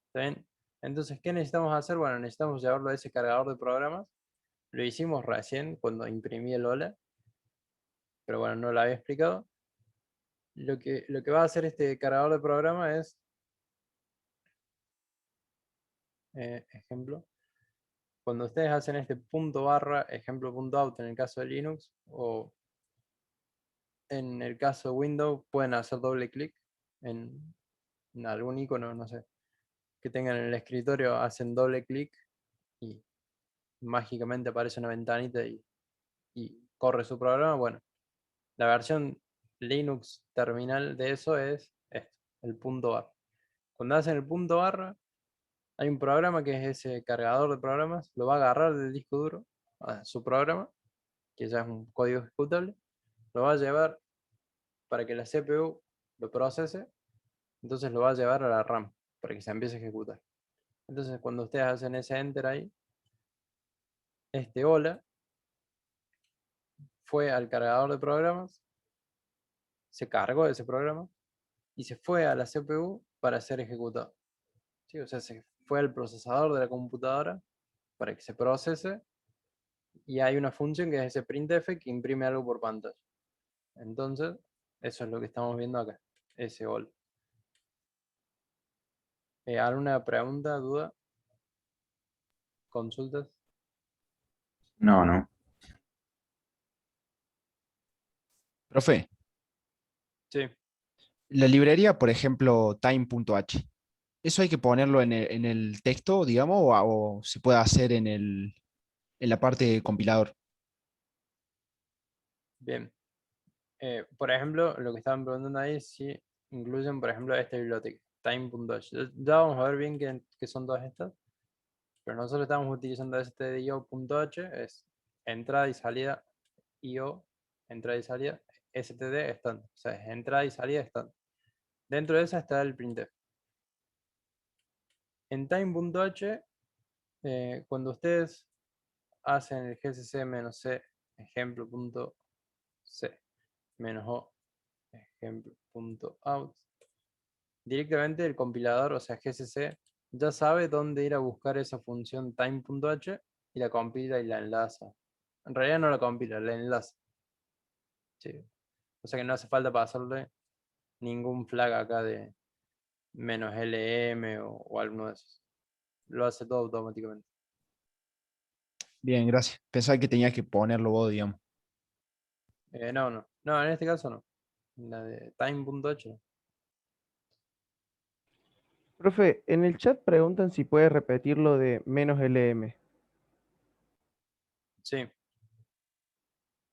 Speaker 1: ¿Está bien? Entonces, ¿qué necesitamos hacer? Bueno, necesitamos llevarlo a ese cargador de programas. Lo hicimos recién cuando imprimí el OLA, pero bueno, no lo había explicado. Lo que va a hacer este cargador de programa es, ejemplo, cuando ustedes hacen este punto barra ejemplo.out en el caso de Linux, o en el caso de Windows pueden hacer doble clic en algún icono, no sé, que tengan en el escritorio, hacen doble clic y mágicamente aparece una ventanita y corre su programa. Bueno, la versión Linux terminal de eso es esto, el punto barra. Cuando hacen el punto barra, hay un programa que es ese cargador de programas, lo va a agarrar del disco duro a su programa, que ya es un código ejecutable, lo va a llevar para que la CPU lo procese, entonces lo va a llevar a la RAM para que se empiece a ejecutar. Entonces cuando ustedes hacen ese enter ahí, este hola fue al cargador de programas, se cargó ese programa y se fue a la CPU para ser ejecutado. ¿Sí? O sea, se fue al procesador de la computadora para que se procese y hay una función que es ese printf que imprime algo por pantalla. Entonces, eso es lo que estamos viendo acá, ese hola. ¿Alguna pregunta, duda? ¿Consultas?
Speaker 11: No, no.
Speaker 9: Profe,
Speaker 1: Sí.
Speaker 9: la librería, por ejemplo, time.h, ¿eso hay que ponerlo en el texto, digamos, o se puede hacer en la parte de compilador?
Speaker 1: Bien. Por ejemplo, lo que estaban preguntando ahí es si incluyen, por ejemplo, esta biblioteca, time.h. Ya vamos a ver bien qué son todas estas, pero nosotros estamos utilizando este de io.h, es entrada y salida io, entrada y salida, std, stand. O sea, es entrada y salida stand. Dentro de esa está el printf. En time.h, cuando ustedes hacen el gcc-c ejemplo.c -o ejemplo.out, directamente el compilador, o sea, GCC, ya sabe dónde ir a buscar esa función time.h y la compila y la enlaza. En realidad no la compila, la enlaza. Sí. O sea que no hace falta pasarle ningún flag acá de -lm o alguno de esos. Lo hace todo automáticamente.
Speaker 9: Bien, gracias. Pensaba que tenía que ponerlo vos, digamos.
Speaker 1: No, no. No, en este caso no. La de time.h no.
Speaker 5: Profe, en el chat preguntan si puede repetir lo de -lm.
Speaker 1: Sí.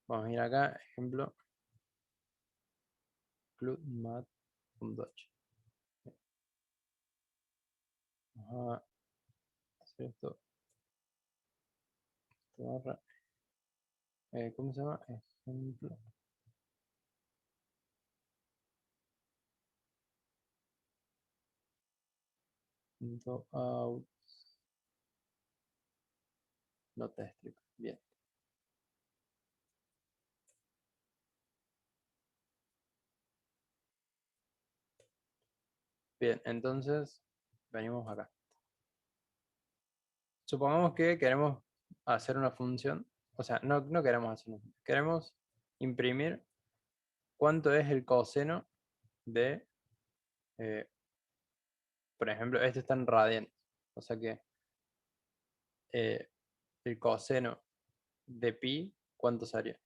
Speaker 1: Vamos a ir acá, ejemplo. Include.mat.h. Vamos a hacer esto. Barra ¿cómo se llama? Ejemplo. Punto out. No te strip. Bien. Bien, entonces venimos acá. Supongamos que queremos hacer una función, o sea, no queremos hacer una función, queremos imprimir cuánto es el coseno de, por ejemplo, este está en radianes, o sea que el coseno de pi, ¿cuánto sería?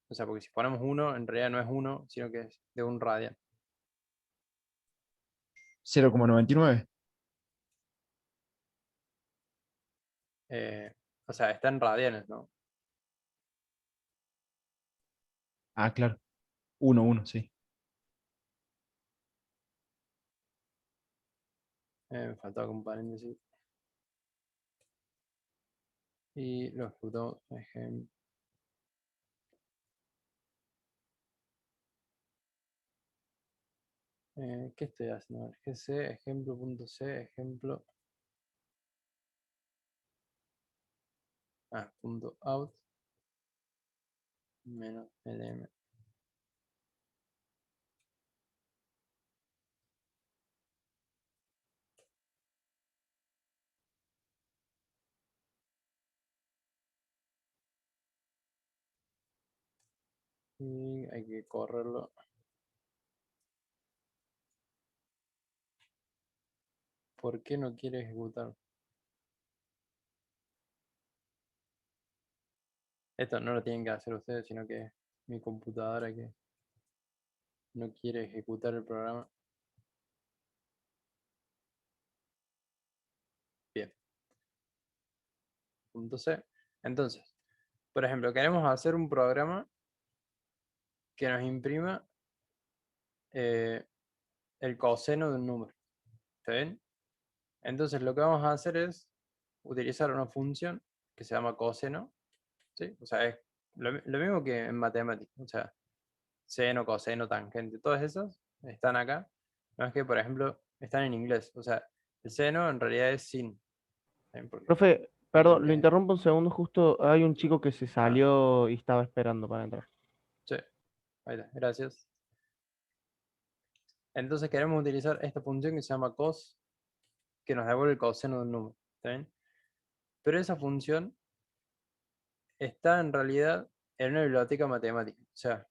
Speaker 1: O sea, porque si ponemos 1, en realidad no es 1, sino que es de un radian.
Speaker 9: 0,99.
Speaker 1: O sea, está en radianes, ¿no?
Speaker 9: Ah, claro. 1, sí.
Speaker 1: Me faltaba un paréntesis. Y lo ejecutamos, ejemplo. ¿Qué estoy haciendo? GC, ejemplo.c, ejemplo. Punto out menos lm. Y hay que correrlo. ¿Por qué no quiere ejecutar? Esto no lo tienen que hacer ustedes, sino que es mi computadora que no quiere ejecutar el programa. Bien. Punto C. Entonces, por ejemplo, queremos hacer un programa que nos imprima el coseno de un número. ¿Está bien? Entonces lo que vamos a hacer es utilizar una función que se llama coseno. ¿Sí? O sea, es lo mismo que en matemáticas. O sea, seno, coseno, tangente, todas esas están acá. No es que, por ejemplo, están en inglés. O sea, el seno en realidad es sin. Porque
Speaker 5: Profe,
Speaker 1: en
Speaker 5: perdón, lo
Speaker 1: inglés.
Speaker 5: interrumpo un segundo, justo hay un chico que se
Speaker 1: Ah,
Speaker 5: salió y estaba esperando para entrar.
Speaker 1: sí, ahí está, gracias. Entonces queremos utilizar esta función que se llama cos, que nos devuelve el coseno de un número. ¿Está bien? Pero esa función está en realidad en una biblioteca matemática. O sea,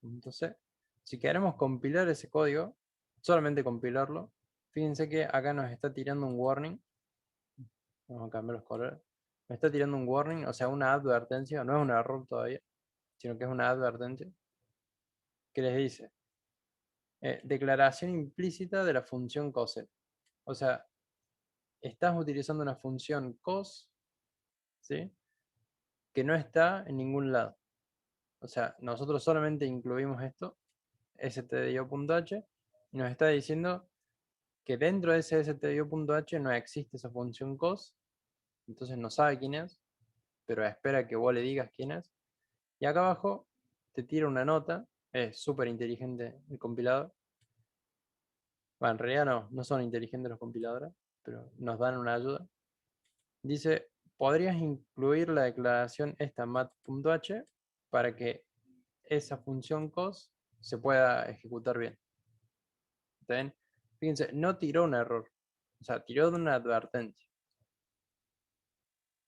Speaker 1: entonces, si queremos compilar ese código, solamente compilarlo, fíjense que acá nos está tirando un warning. Vamos a cambiar los colores. Me está tirando un warning, o sea, una advertencia, no es un error todavía, sino que es una advertencia, que les dice, declaración implícita de la función coseno. O sea, estás utilizando una función cos, ¿sí? Que no está en ningún lado. O sea, nosotros solamente incluimos esto, stdio.h, y nos está diciendo que dentro de ese stdio.h no existe esa función cos, entonces no sabe quién es, pero espera que vos le digas quién es. Y acá abajo te tira una nota, es súper inteligente el compilador. Bueno, en realidad no son inteligentes los compiladores, pero nos dan una ayuda. Dice, podrías incluir la declaración esta mat.h para que esa función cos se pueda ejecutar bien. ¿Está bien? Fíjense, no tiró un error, o sea, tiró de una advertencia.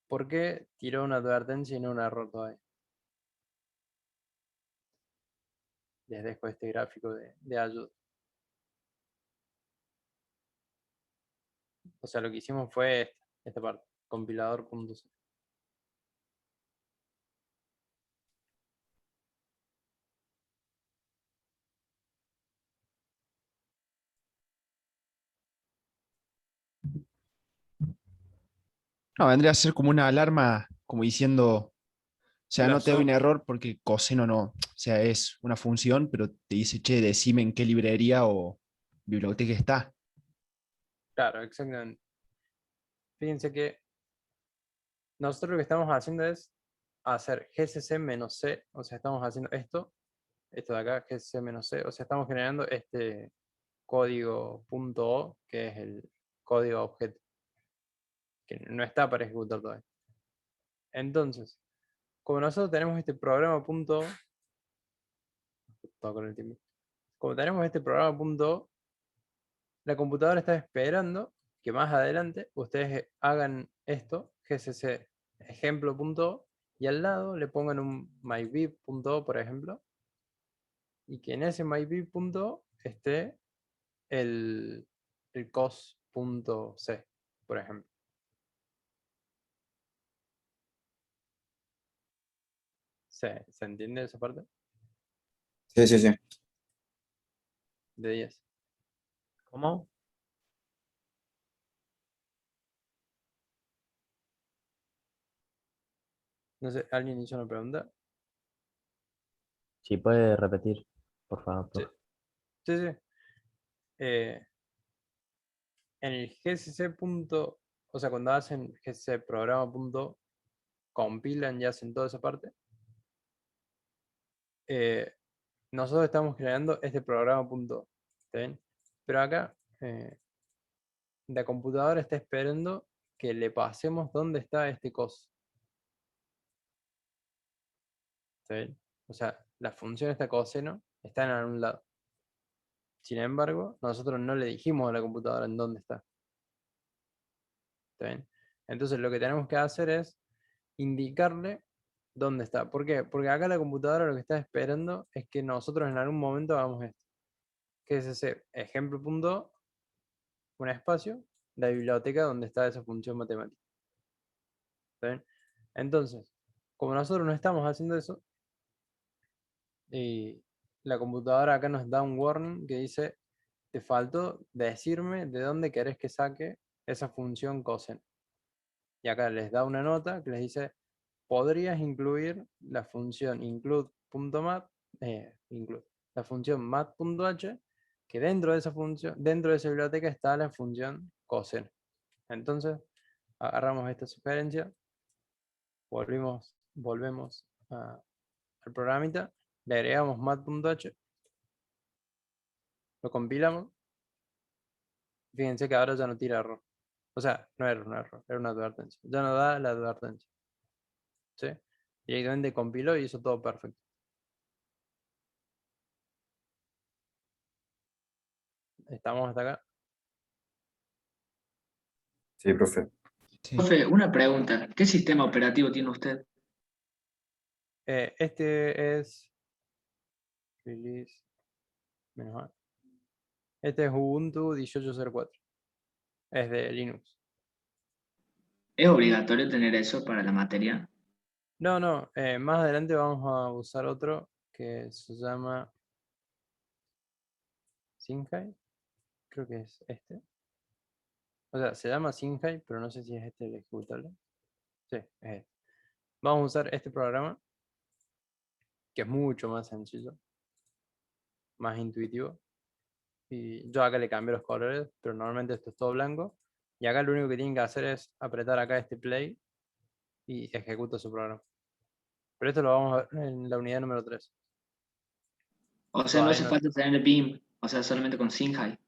Speaker 1: ¿Por qué tiró una advertencia y no un error todavía? Les dejo este gráfico de ayuda. O sea, lo que hicimos fue esta parte, compilador.c.
Speaker 9: No, vendría a ser como una alarma, como diciendo, o sea, no te doy un error porque coseno no, o sea, es una función, pero te dice, che, decime en qué librería o biblioteca está.
Speaker 1: Claro, exactamente. Fíjense que nosotros lo que estamos haciendo es hacer GCC menos C, o sea, estamos haciendo esto de acá, GCC menos C, o sea, estamos generando este código .o, que es el código objeto, que no está para ejecutar todavía. Entonces, como nosotros tenemos este programa .o, todo con el tiempo. Como tenemos este programa .o, la computadora está esperando que más adelante ustedes hagan esto, gcc ejemplo.o, y al lado le pongan un mybib.o, por ejemplo, y que en ese mybib.o esté el cos.c, por ejemplo. ¿Se entiende esa parte?
Speaker 11: Sí, sí, sí.
Speaker 1: De 10.
Speaker 7: ¿Cómo?
Speaker 1: No sé, ¿alguien hizo una pregunta?
Speaker 7: Si puede repetir, por favor,
Speaker 1: Sí,
Speaker 7: profe.
Speaker 1: sí, sí. En el gcc. O sea, cuando hacen gcc programa compilan y hacen toda esa parte, nosotros estamos creando este programa ¿está bien? Pero acá la computadora está esperando que le pasemos dónde está este coso. ¿Está bien? O sea, la función esta coseno está en algún lado. Sin embargo, nosotros no le dijimos a la computadora en dónde está. ¿Está bien? Entonces lo que tenemos que hacer es indicarle dónde está. ¿Por qué? Porque acá la computadora lo que está esperando es que nosotros en algún momento hagamos esto. Que es ese ejemplo.o, un espacio, la biblioteca donde está esa función matemática. ¿Está bien? Entonces, como nosotros no estamos haciendo eso, y la computadora acá nos da un warning que dice, te faltó decirme de dónde querés que saque esa función coseno. Y acá les da una nota que les dice, podrías incluir la función include.mat, la función mat.h, que dentro de esa función, dentro de esa biblioteca está la función coseno. Entonces, agarramos esta sugerencia, volvemos al programita, le agregamos mat.h, lo compilamos. Fíjense que ahora ya no tira error. O sea, no era un error, era una advertencia. Ya no da la advertencia. ¿Sí? Directamente compiló y hizo todo perfecto. ¿Estamos hasta acá?
Speaker 11: Sí, profe.
Speaker 9: Sí.
Speaker 2: Profe, una pregunta. ¿Qué sistema operativo tiene usted?
Speaker 1: Este es release menos A. Este es Ubuntu 18.04. Es de Linux.
Speaker 2: ¿Es obligatorio tener eso para la materia?
Speaker 1: No, no. Más adelante vamos a usar otro que se llama Singhai. Creo que es este. O sea, se llama Singhai, pero no sé si es este el ejecutable. Sí, es este. Vamos a usar este programa, que es mucho más sencillo, más intuitivo. Y yo acá le cambio los colores, pero normalmente esto es todo blanco. Y acá lo único que tienen que hacer es apretar acá este play y ejecuta su programa. Pero esto lo vamos a ver en la unidad número 3.
Speaker 2: O sea, no
Speaker 1: Todavía
Speaker 2: hace
Speaker 1: no.
Speaker 2: falta tener BIM, o sea, solamente con Singhai.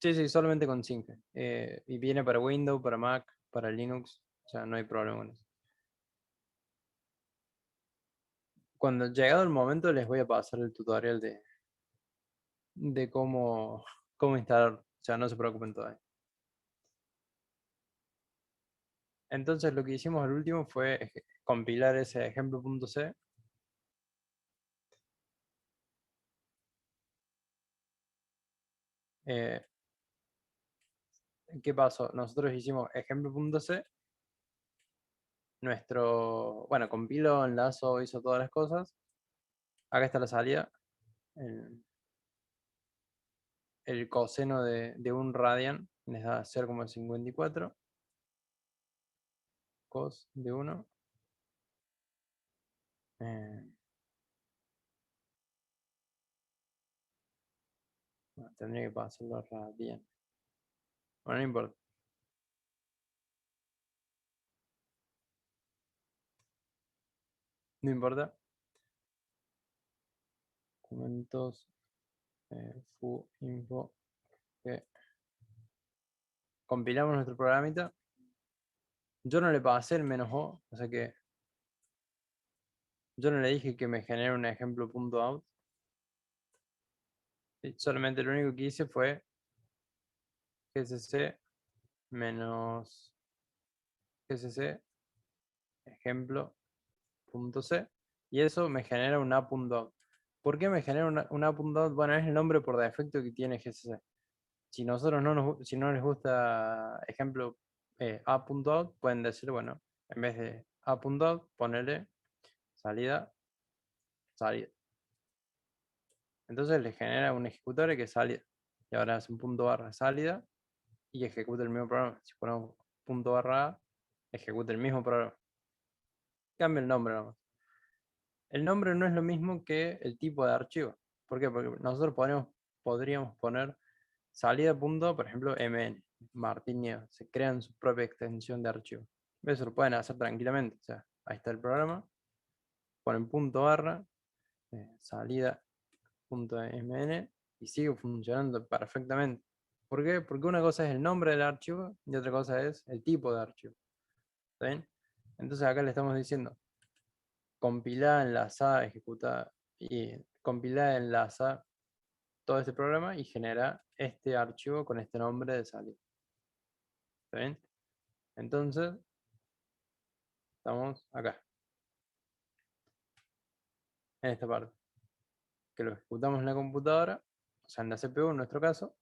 Speaker 1: Sí, sí, solamente con Singe. Y viene para Windows, para Mac, para Linux. O sea, no hay problema con eso. Cuando llegado el momento les voy a pasar el tutorial de cómo instalar. O sea, no se preocupen todavía. Entonces lo que hicimos al último fue compilar ese ejemplo.c. ¿Qué pasó? Nosotros hicimos ejemplo.c. Bueno, compiló, enlazo, hizo todas las cosas. Acá está la salida. El coseno de un radian les da 0,54. Cos de 1. Tendría que pasarlo a radian. Bueno, no importa. no importa. Documentos, fu, info, que compilamos nuestro programita. Yo no le pasé el "-o", o sea que yo no le dije que me genere un ejemplo.out. Solamente lo único que hice fue gcc menos gcc ejemplo.c y eso me genera un a.out. ¿Por qué me genera un a.out? Bueno, es el nombre por defecto que tiene gcc. Si nosotros si no les gusta ejemplo a.out, pueden decir, bueno, en vez de a.out, ponerle salida. Entonces le genera un ejecutor que es salida. Y ahora hace un punto barra salida y ejecuta el mismo programa. Si ponemos punto barra a, ejecuta el mismo programa. Cambia el nombre nomás. El nombre no es lo mismo que el tipo de archivo. ¿Por qué? Porque nosotros podríamos poner salida punto, por ejemplo, mn. Martín Nieves. Se crean su propia extensión de archivo. Eso lo pueden hacer tranquilamente. O sea, ahí está el programa. Ponen punto barra salida.mn y sigue funcionando perfectamente. ¿Por qué? Porque una cosa es el nombre del archivo y otra cosa es el tipo de archivo. ¿Está bien? Entonces acá le estamos diciendo compilar, enlazar, ejecutar y compilar, enlazar todo este programa y genera este archivo con este nombre de salida. ¿Está bien? Entonces, estamos acá. En esta parte. Que lo ejecutamos en la computadora, o sea, en la CPU en nuestro caso.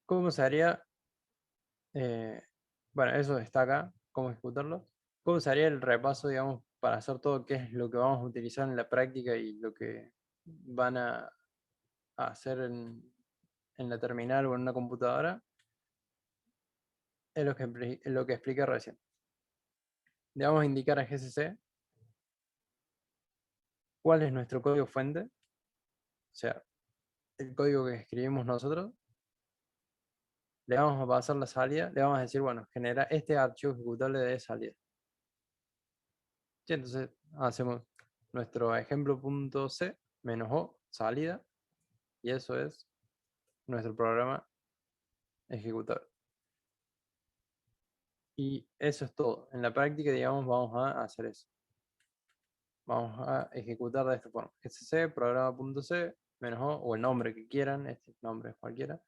Speaker 1: ¿Cómo se haría? Bueno, eso está acá, cómo ejecutarlo. ¿Cómo se haría el repaso, digamos, para hacer todo qué es lo que vamos a utilizar en la práctica y lo que van a hacer en la terminal o en una computadora? Es lo que expliqué recién. Le vamos a indicar a GCC cuál es nuestro código fuente, o sea, el código que escribimos nosotros. Le vamos a pasar la salida, le vamos a decir, bueno, genera este archivo ejecutable de salida. Y entonces hacemos nuestro ejemplo.c -o salida, y eso es nuestro programa ejecutable. Y eso es todo. En la práctica, digamos, vamos a hacer eso. Vamos a ejecutar de esta forma. SC, programa.c, -o, o el nombre que quieran, este nombre es cualquiera.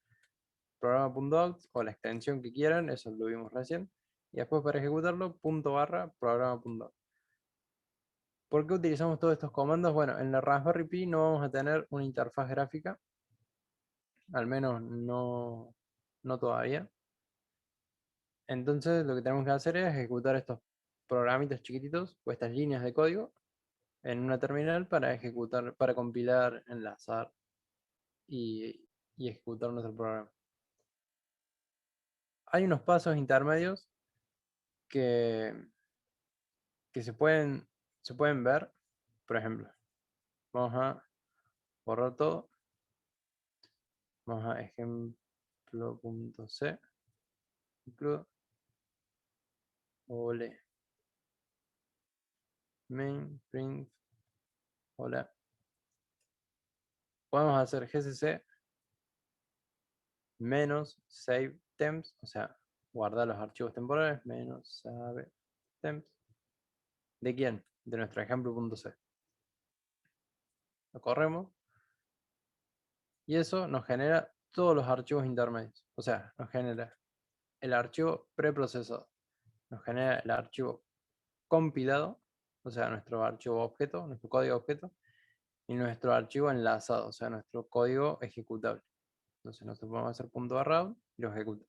Speaker 1: Programa.out, o la extensión que quieran, eso lo vimos recién. Y después para ejecutarlo, punto barra, programa.out. ¿Por qué utilizamos todos estos comandos? Bueno, en la Raspberry Pi no vamos a tener una interfaz gráfica. Al menos no todavía. Entonces lo que tenemos que hacer es ejecutar estos programitas chiquititos o estas líneas de código en una terminal para ejecutar, para compilar, enlazar y ejecutar nuestro programa. Hay unos pasos intermedios que se pueden ver. Por ejemplo, vamos a borrar todo. Vamos a ejemplo.c. Ole. Main, print. Hola. Podemos hacer gcc menos save temps, o sea, guardar los archivos temporales, menos save temps. ¿De quién? De nuestro ejemplo.c. Lo corremos. Y eso nos genera todos los archivos intermedios. O sea, nos genera el archivo preprocesado. Nos genera el archivo compilado, o sea, nuestro archivo objeto, nuestro código objeto, y nuestro archivo enlazado, o sea, nuestro código ejecutable. Entonces nosotros podemos hacer .barra y lo ejecuta.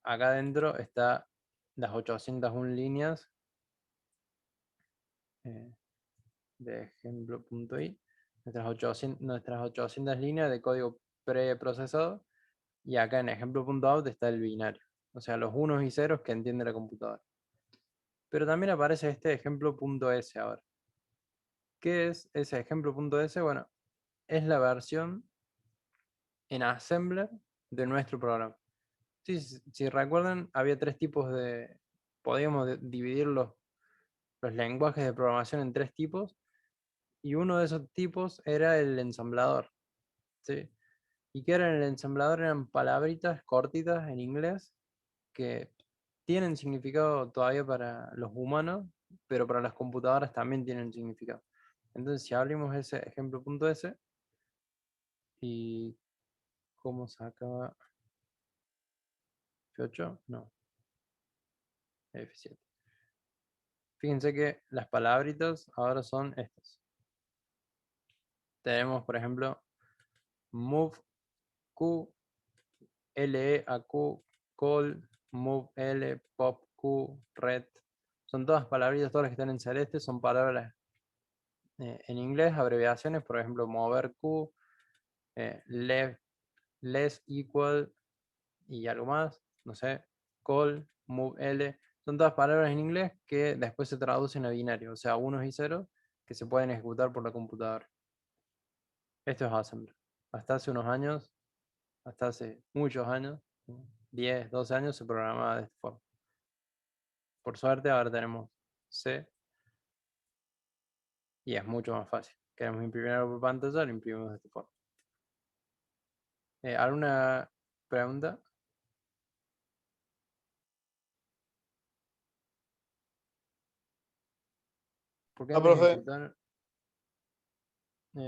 Speaker 1: Acá adentro está las 801 líneas de ejemplo.i, nuestras 800 líneas de código preprocesado, y acá en ejemplo.out está el binario, o sea, los unos y ceros que entiende la computadora. Pero también aparece este ejemplo.s ahora. ¿Qué es ese ejemplo.s? Bueno, es la versión en assembler de nuestro programa. Si recuerdan, había tres tipos de podíamos dividir los lenguajes de programación en 3 tipos, y uno de esos tipos era el ensamblador, ¿sí? ¿Y qué era el ensamblador? Eran palabritas cortitas en inglés que tienen significado todavía para los humanos, pero para las computadoras también tienen significado. Entonces, si abrimos ese ejemplo.s y cómo sacaba F8, no, F7. Fíjense que las palabritas ahora son estas. Tenemos, por ejemplo, move Q, LEAQ, call, move L, pop Q, red. Son todas palabritas, todas las que están en celeste son palabras en inglés, abreviaciones, por ejemplo, mover Q, less equal y algo más, no sé, call, move L. Son todas palabras en inglés que después se traducen a binario, o sea, unos y ceros que se pueden ejecutar por la computadora. Esto es Assembler. Hasta hace unos años, hasta hace muchos años, 10, 12 años, se programaba de esta forma. Por suerte ahora tenemos C y es mucho más fácil. Queremos imprimir algo por pantalla, lo imprimimos de esta forma. ¿Alguna pregunta? ¿Por qué antes de ejecutar?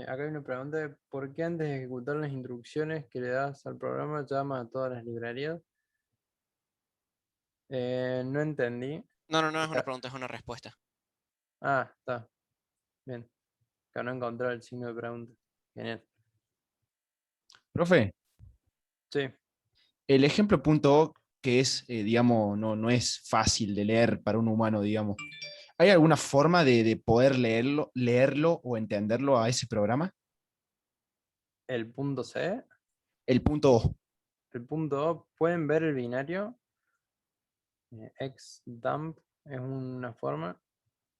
Speaker 1: Acá hay una pregunta de ¿por qué antes de ejecutar las instrucciones que le das al programa llama a todas las librerías? No entendí.
Speaker 10: No, no, no es una
Speaker 1: Está-
Speaker 10: pregunta, es una respuesta.
Speaker 1: Ah, está. Bien. Acá no encontré el signo de pregunta. Genial.
Speaker 9: Profe,
Speaker 1: Sí.
Speaker 9: el ejemplo punto O, que es, digamos, no es fácil de leer para un humano, digamos. ¿Hay alguna forma de poder leerlo o entenderlo a ese programa?
Speaker 1: El punto C.
Speaker 9: El punto O.
Speaker 1: El punto O. ¿Pueden ver el binario? Xdump es una forma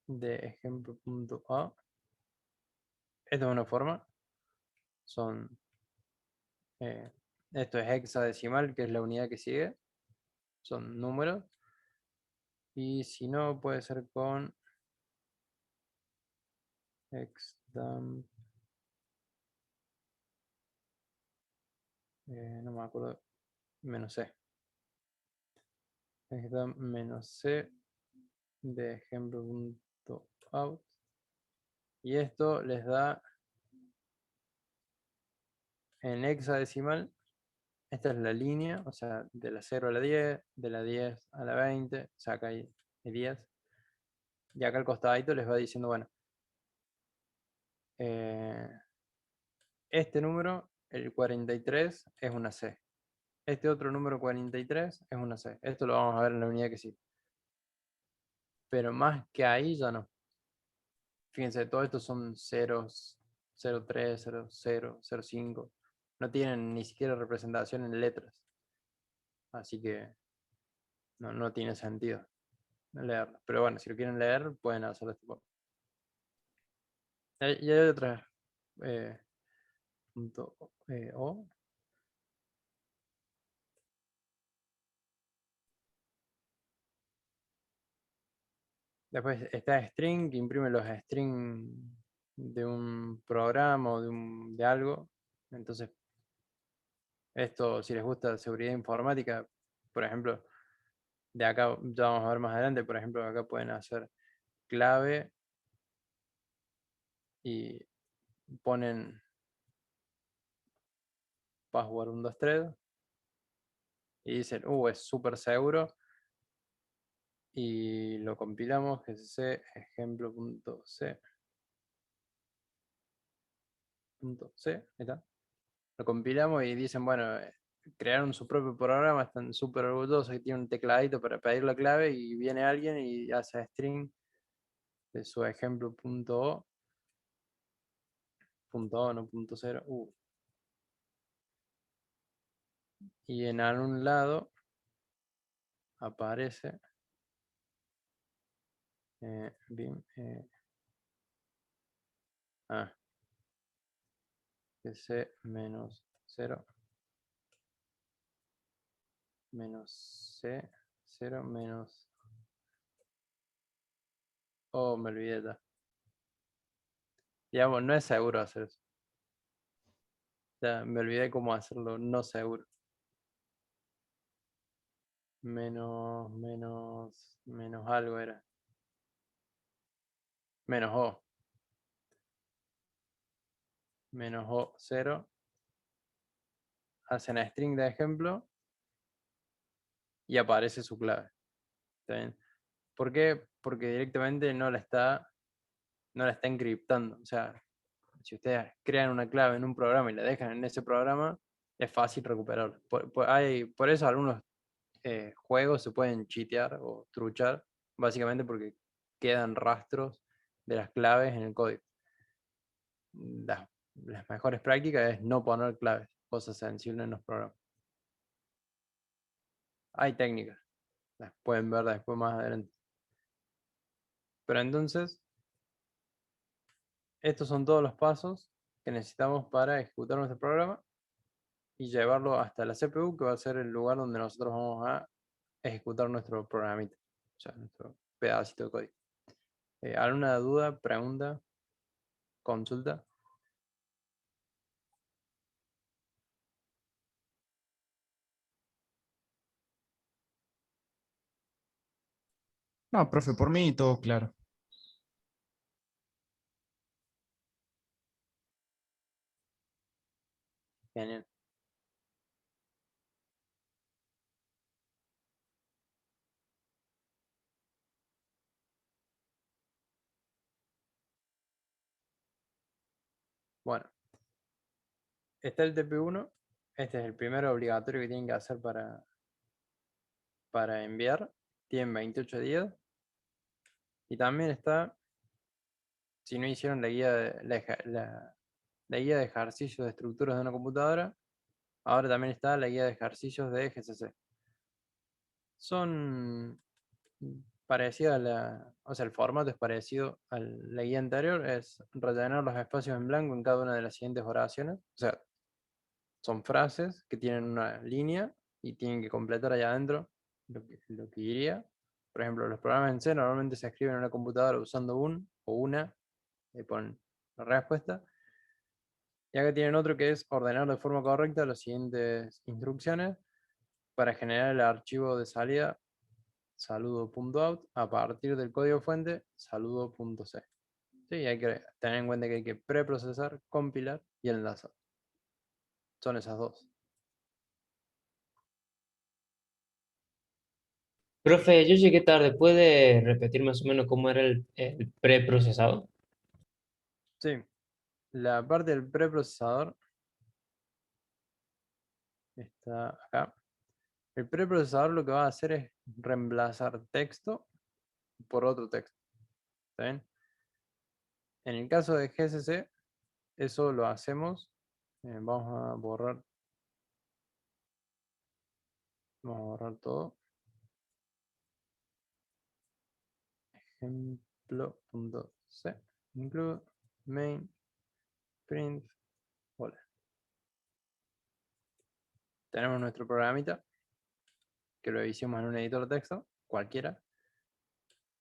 Speaker 1: de ejemplo.a. Esta es una forma. Son. Esto es hexadecimal, que es la unidad que sigue. Son números. Y si no, puede ser con xdump. No me acuerdo. Menos C. Xdump menos C de ejemplo.out. Y esto les da en hexadecimal. Esta es la línea, o sea, de la 0 a la 10, de la 10 a la 20, saca ahí 10. Y acá al costadito les va diciendo, bueno, este número, el 43, es una C. Este otro número 43 es una C. Esto lo vamos a ver en la unidad que sigue. Pero más que ahí ya no. Fíjense, todo esto son ceros, 03, 00, 05. No tienen ni siquiera representación en letras. Así que no tiene sentido leerlo. Pero bueno, si lo quieren leer, pueden hacerlo de este modo. Y hay otra punto O. Después está string, que imprime los strings de un programa o de algo. Entonces, esto, si les gusta seguridad informática, por ejemplo, de acá ya vamos a ver más adelante, por ejemplo, acá pueden hacer clave y ponen password 123 y dicen, es súper seguro, y lo compilamos, gcc ejemplo.c. Ahí está. Lo compilamos y dicen, bueno, crearon su propio programa, están súper orgullosos que tienen un tecladito para pedir la clave y viene alguien y hace string de su ejemplo.o, no punto cero, y en algún lado aparece bin, c menos 0 menos c 0 menos Oh, me olvidé ya. Digamos, no es seguro hacer eso. Ya, me olvidé cómo hacerlo no seguro. Menos algo era. Menos O. Menos O 0. Hacen string de ejemplo y aparece su clave. ¿Está bien? ¿Por qué? Porque directamente no la está encriptando. O sea, si ustedes crean una clave en un programa y la dejan en ese programa, es fácil recuperarla. Por eso algunos juegos se pueden cheatear o truchar, básicamente porque quedan rastros de las claves en el código. Las mejores prácticas es no poner claves, cosas sensibles en los programas. Hay técnicas, las pueden ver después más adelante. Pero entonces, estos son todos los pasos que necesitamos para ejecutar nuestro programa y llevarlo hasta la CPU, que va a ser el lugar donde nosotros vamos a ejecutar nuestro programita, o sea, nuestro pedacito de código. ¿Alguna duda, pregunta, consulta?
Speaker 9: No, profe, por mí todo claro.
Speaker 1: Genial. Bueno, está el TP1. Este es el primero obligatorio que tienen que hacer para enviar. Tienen 28 días. Y también está, si no hicieron la guía la guía de ejercicios de estructuras de una computadora, ahora también está la guía de ejercicios de GCC. Son parecidas o sea, el formato es parecido a la guía anterior, es rellenar los espacios en blanco en cada una de las siguientes oraciones. O sea, son frases que tienen una línea y tienen que completar allá adentro lo que diría. Por ejemplo, los programas en C normalmente se escriben en una computadora usando un o una, y ponen la respuesta. Y acá tienen otro que es ordenar de forma correcta las siguientes instrucciones para generar el archivo de salida saludo.out a partir del código fuente saludo.c. Sí, hay que tener en cuenta que hay que preprocesar, compilar y enlazar. Son esas dos.
Speaker 10: Profe, yo llegué tarde. ¿Puede repetir más o menos cómo era el preprocesado?
Speaker 1: Sí, la parte del preprocesador está acá. El preprocesador lo que va a hacer es reemplazar texto por otro texto. ¿Está bien? En el caso de GCC, eso lo hacemos. Vamos a borrar todo. Ejemplo.c. Include main print. Hola. Tenemos nuestro programita que lo hicimos en un editor de texto, cualquiera.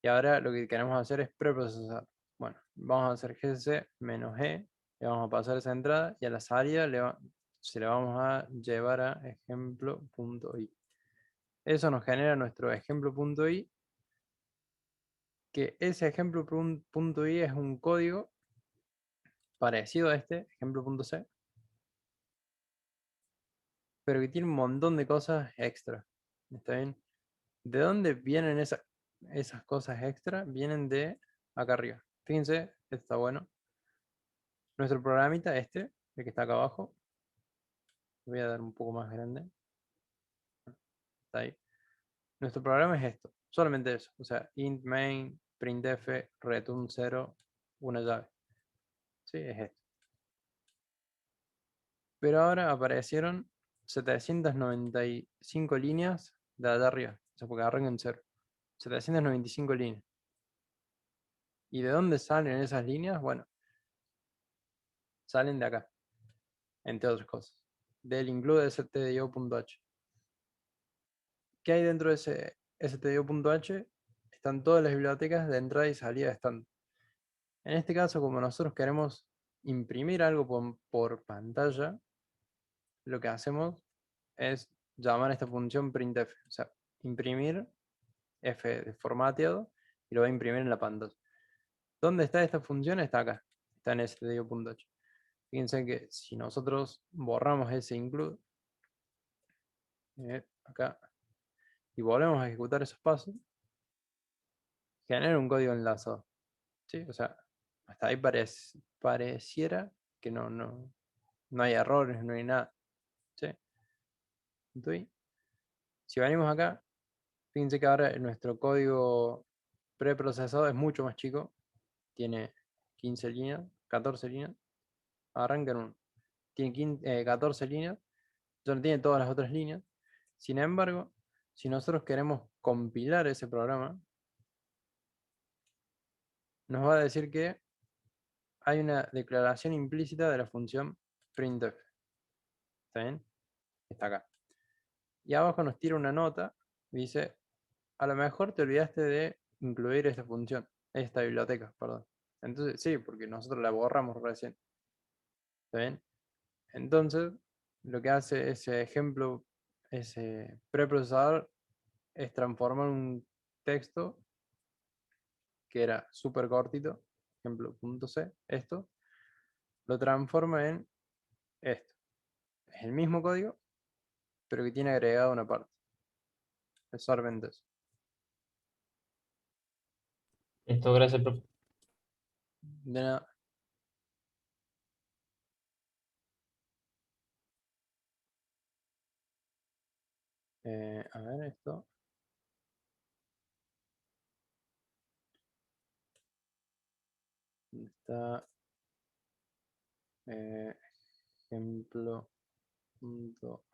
Speaker 1: Y ahora lo que queremos hacer es preprocesar. Bueno, vamos a hacer gcc-e, le vamos a pasar esa entrada y a la salida se le vamos a llevar a ejemplo.i. Eso nos genera nuestro ejemplo.i, que ese ejemplo.i es un código parecido a este, ejemplo.c, pero que tiene un montón de cosas extra. ¿Está bien? ¿De dónde vienen esas cosas extra? Vienen de acá arriba. Fíjense, esto está bueno. Nuestro programita, el que está acá abajo, voy a dar un poco más grande. Está ahí. Nuestro programa es esto, solamente eso. O sea, int main, printf, return 0, una llave. Sí, es esto. Pero ahora aparecieron 795 líneas de allá arriba. O sea, porque arrancan en 0. 795 líneas. ¿Y de dónde salen esas líneas? Bueno, salen de acá, entre otras cosas. Del include stdio.h. ¿Qué hay dentro de ese stdio.h? están todas las bibliotecas de entrada y salida estándar. En este caso, como nosotros queremos imprimir algo por pantalla, lo que hacemos es llamar a esta función printf, o sea, imprimir f de formateado y lo va a imprimir en la pantalla. ¿Dónde está esta función? Está acá, está en stdio.h. Fíjense que si nosotros borramos ese include, acá, y volvemos a ejecutar esos pasos, genera un código enlazado. ¿Sí? O sea, hasta ahí pareciera que no hay errores, no hay nada. ¿Sí? Entonces, si venimos acá, fíjense que ahora nuestro código preprocesado es mucho más chico. Tiene 15 líneas, 14 líneas. Arranca en 1. Tiene 14 líneas. Ya no tiene todas las otras líneas. Sin embargo, si nosotros queremos compilar ese programa, nos va a decir que hay una declaración implícita de la función printf. ¿Está bien? Está acá. Y abajo nos tira una nota. Dice, a lo mejor te olvidaste de incluir esta función, esta biblioteca, perdón. Entonces, sí, porque nosotros la borramos recién. ¿Está bien? Entonces, lo que hace ese ejemplo, ese preprocesador, es transformar un texto que era súper cortito, ejemplo .c, esto, lo transforma en esto. Es el mismo código, pero que tiene agregada una parte. Es solamente eso.
Speaker 10: Listo, gracias, profe.
Speaker 1: De nada. A ver esto. ¿Dónde está? Ejemplo. Punto.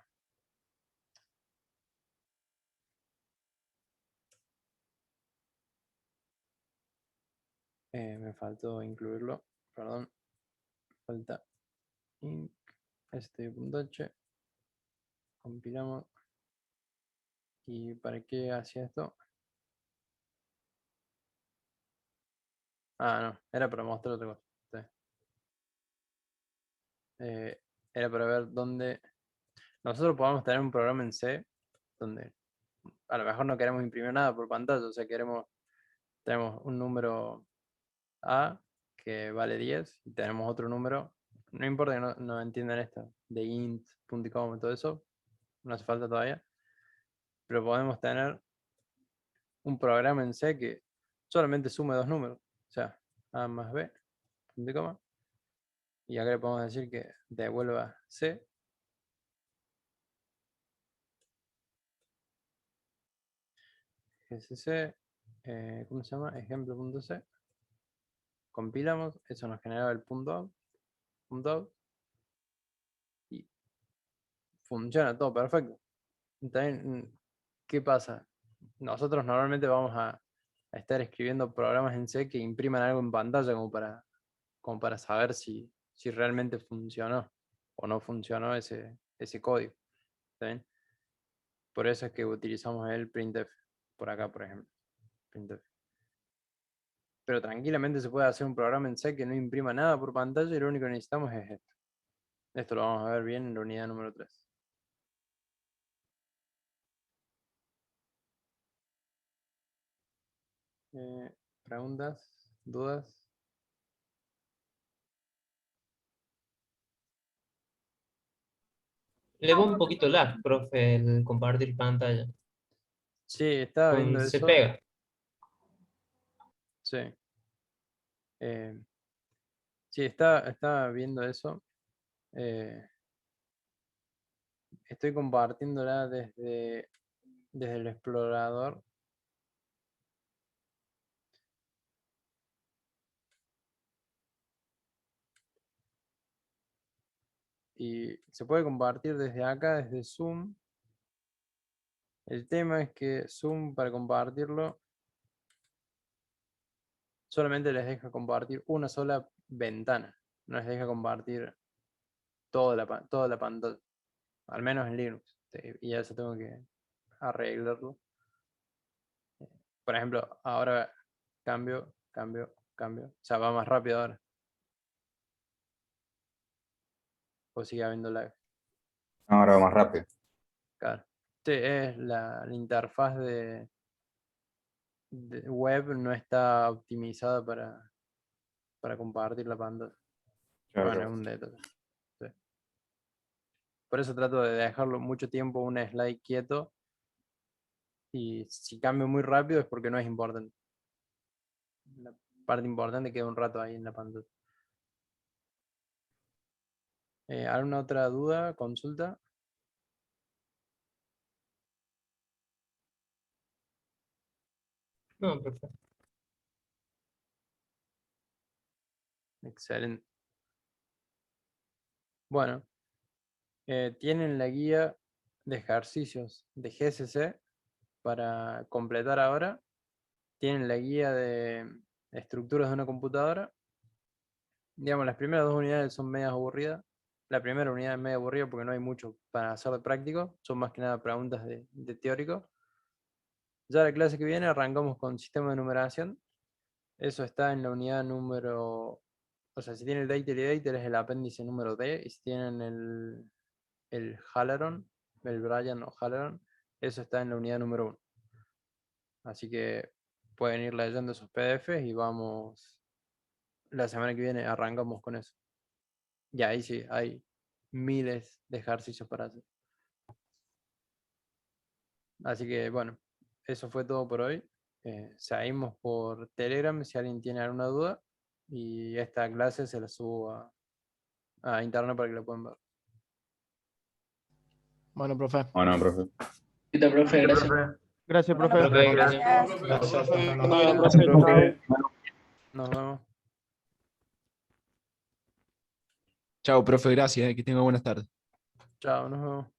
Speaker 1: Me faltó incluirlo. Perdón. Falta inc. Stdio.h. Compilamos. ¿Y para qué hacía esto? Ah, no. Era para mostrar otra cosa. Sí. Era para ver dónde. Nosotros podemos tener un programa en C donde a lo mejor no queremos imprimir nada por pantalla, o sea, tenemos un número A que vale 10 y tenemos otro número, no importa que no entiendan esto, de int, punto y coma y todo eso, no hace falta todavía, pero podemos tener un programa en C que solamente sume dos números, o sea, A más B, punto y coma, y acá le podemos decir que devuelva C. GCC, ¿cómo se llama? Ejemplo.c. Compilamos, eso nos genera el punto out, y funciona todo perfecto. También, ¿qué pasa? Nosotros normalmente vamos a estar escribiendo programas en C que impriman algo en pantalla como para saber si realmente funcionó o no funcionó ese código. ¿Está bien? Por eso es que utilizamos el printf, por acá, por ejemplo. Printf. Pero tranquilamente se puede hacer un programa en C que no imprima nada por pantalla y lo único que necesitamos es esto. Esto lo vamos a ver bien en la unidad número 3. ¿Preguntas? ¿Dudas?
Speaker 10: Le va un poquito lag, profe, el compartir pantalla.
Speaker 1: Sí, estaba viendo
Speaker 10: Se
Speaker 1: eso.
Speaker 10: pega.
Speaker 1: Sí. Sí, estaba viendo eso. Estoy compartiéndola desde el explorador. Y se puede compartir desde acá, desde Zoom. El tema es que Zoom, para compartirlo, solamente les deja compartir una sola ventana. No les deja compartir toda la pantalla. Al menos en Linux. Y eso tengo que arreglarlo Por ejemplo, ahora cambio. O sea, va más rápido ahora. O sigue habiendo lag.
Speaker 11: Ahora va más rápido.
Speaker 1: Claro. Sí, es la interfaz de web no está optimizada para compartir la pantalla.
Speaker 11: Claro,
Speaker 1: Bueno, es un detalle. Sí. Por eso trato de dejarlo mucho tiempo un slide quieto. Y si cambio muy rápido es porque no es importante. La parte importante queda un rato ahí en la pantalla. ¿Alguna otra duda, consulta?
Speaker 10: No, profe.
Speaker 1: Excelente. Bueno, tienen la guía de ejercicios de GCC para completar ahora. Tienen la guía de estructuras de una computadora. Digamos, las primeras 2 unidades son medias aburridas. La primera unidad es media aburrida porque no hay mucho para hacer de práctico. Son más que nada preguntas de teórico. Ya la clase que viene arrancamos con sistema de numeración. Eso está en la unidad número... O sea, si tienen el Deitel y Deitel es el apéndice número D. Y si tienen el Halleron, el Bryan o Halleron, eso está en la unidad número 1. Así que pueden ir leyendo esos PDFs y vamos... La semana que viene arrancamos con eso. Y ahí sí, hay miles de ejercicios para hacer. Así que bueno, eso fue todo por hoy. Seguimos por Telegram si alguien tiene alguna duda. Y esta clase se la subo a internet para que la puedan ver.
Speaker 4: Bueno, profe.
Speaker 11: Bueno, profe.
Speaker 2: Listo, profe, gracias.
Speaker 5: Gracias,
Speaker 8: Bueno,
Speaker 5: profe.
Speaker 10: Profe,
Speaker 8: gracias.
Speaker 10: gracias.
Speaker 1: Nos vemos.
Speaker 9: Chao, profe, gracias, que tenga buenas tardes.
Speaker 1: Chao, nos vemos.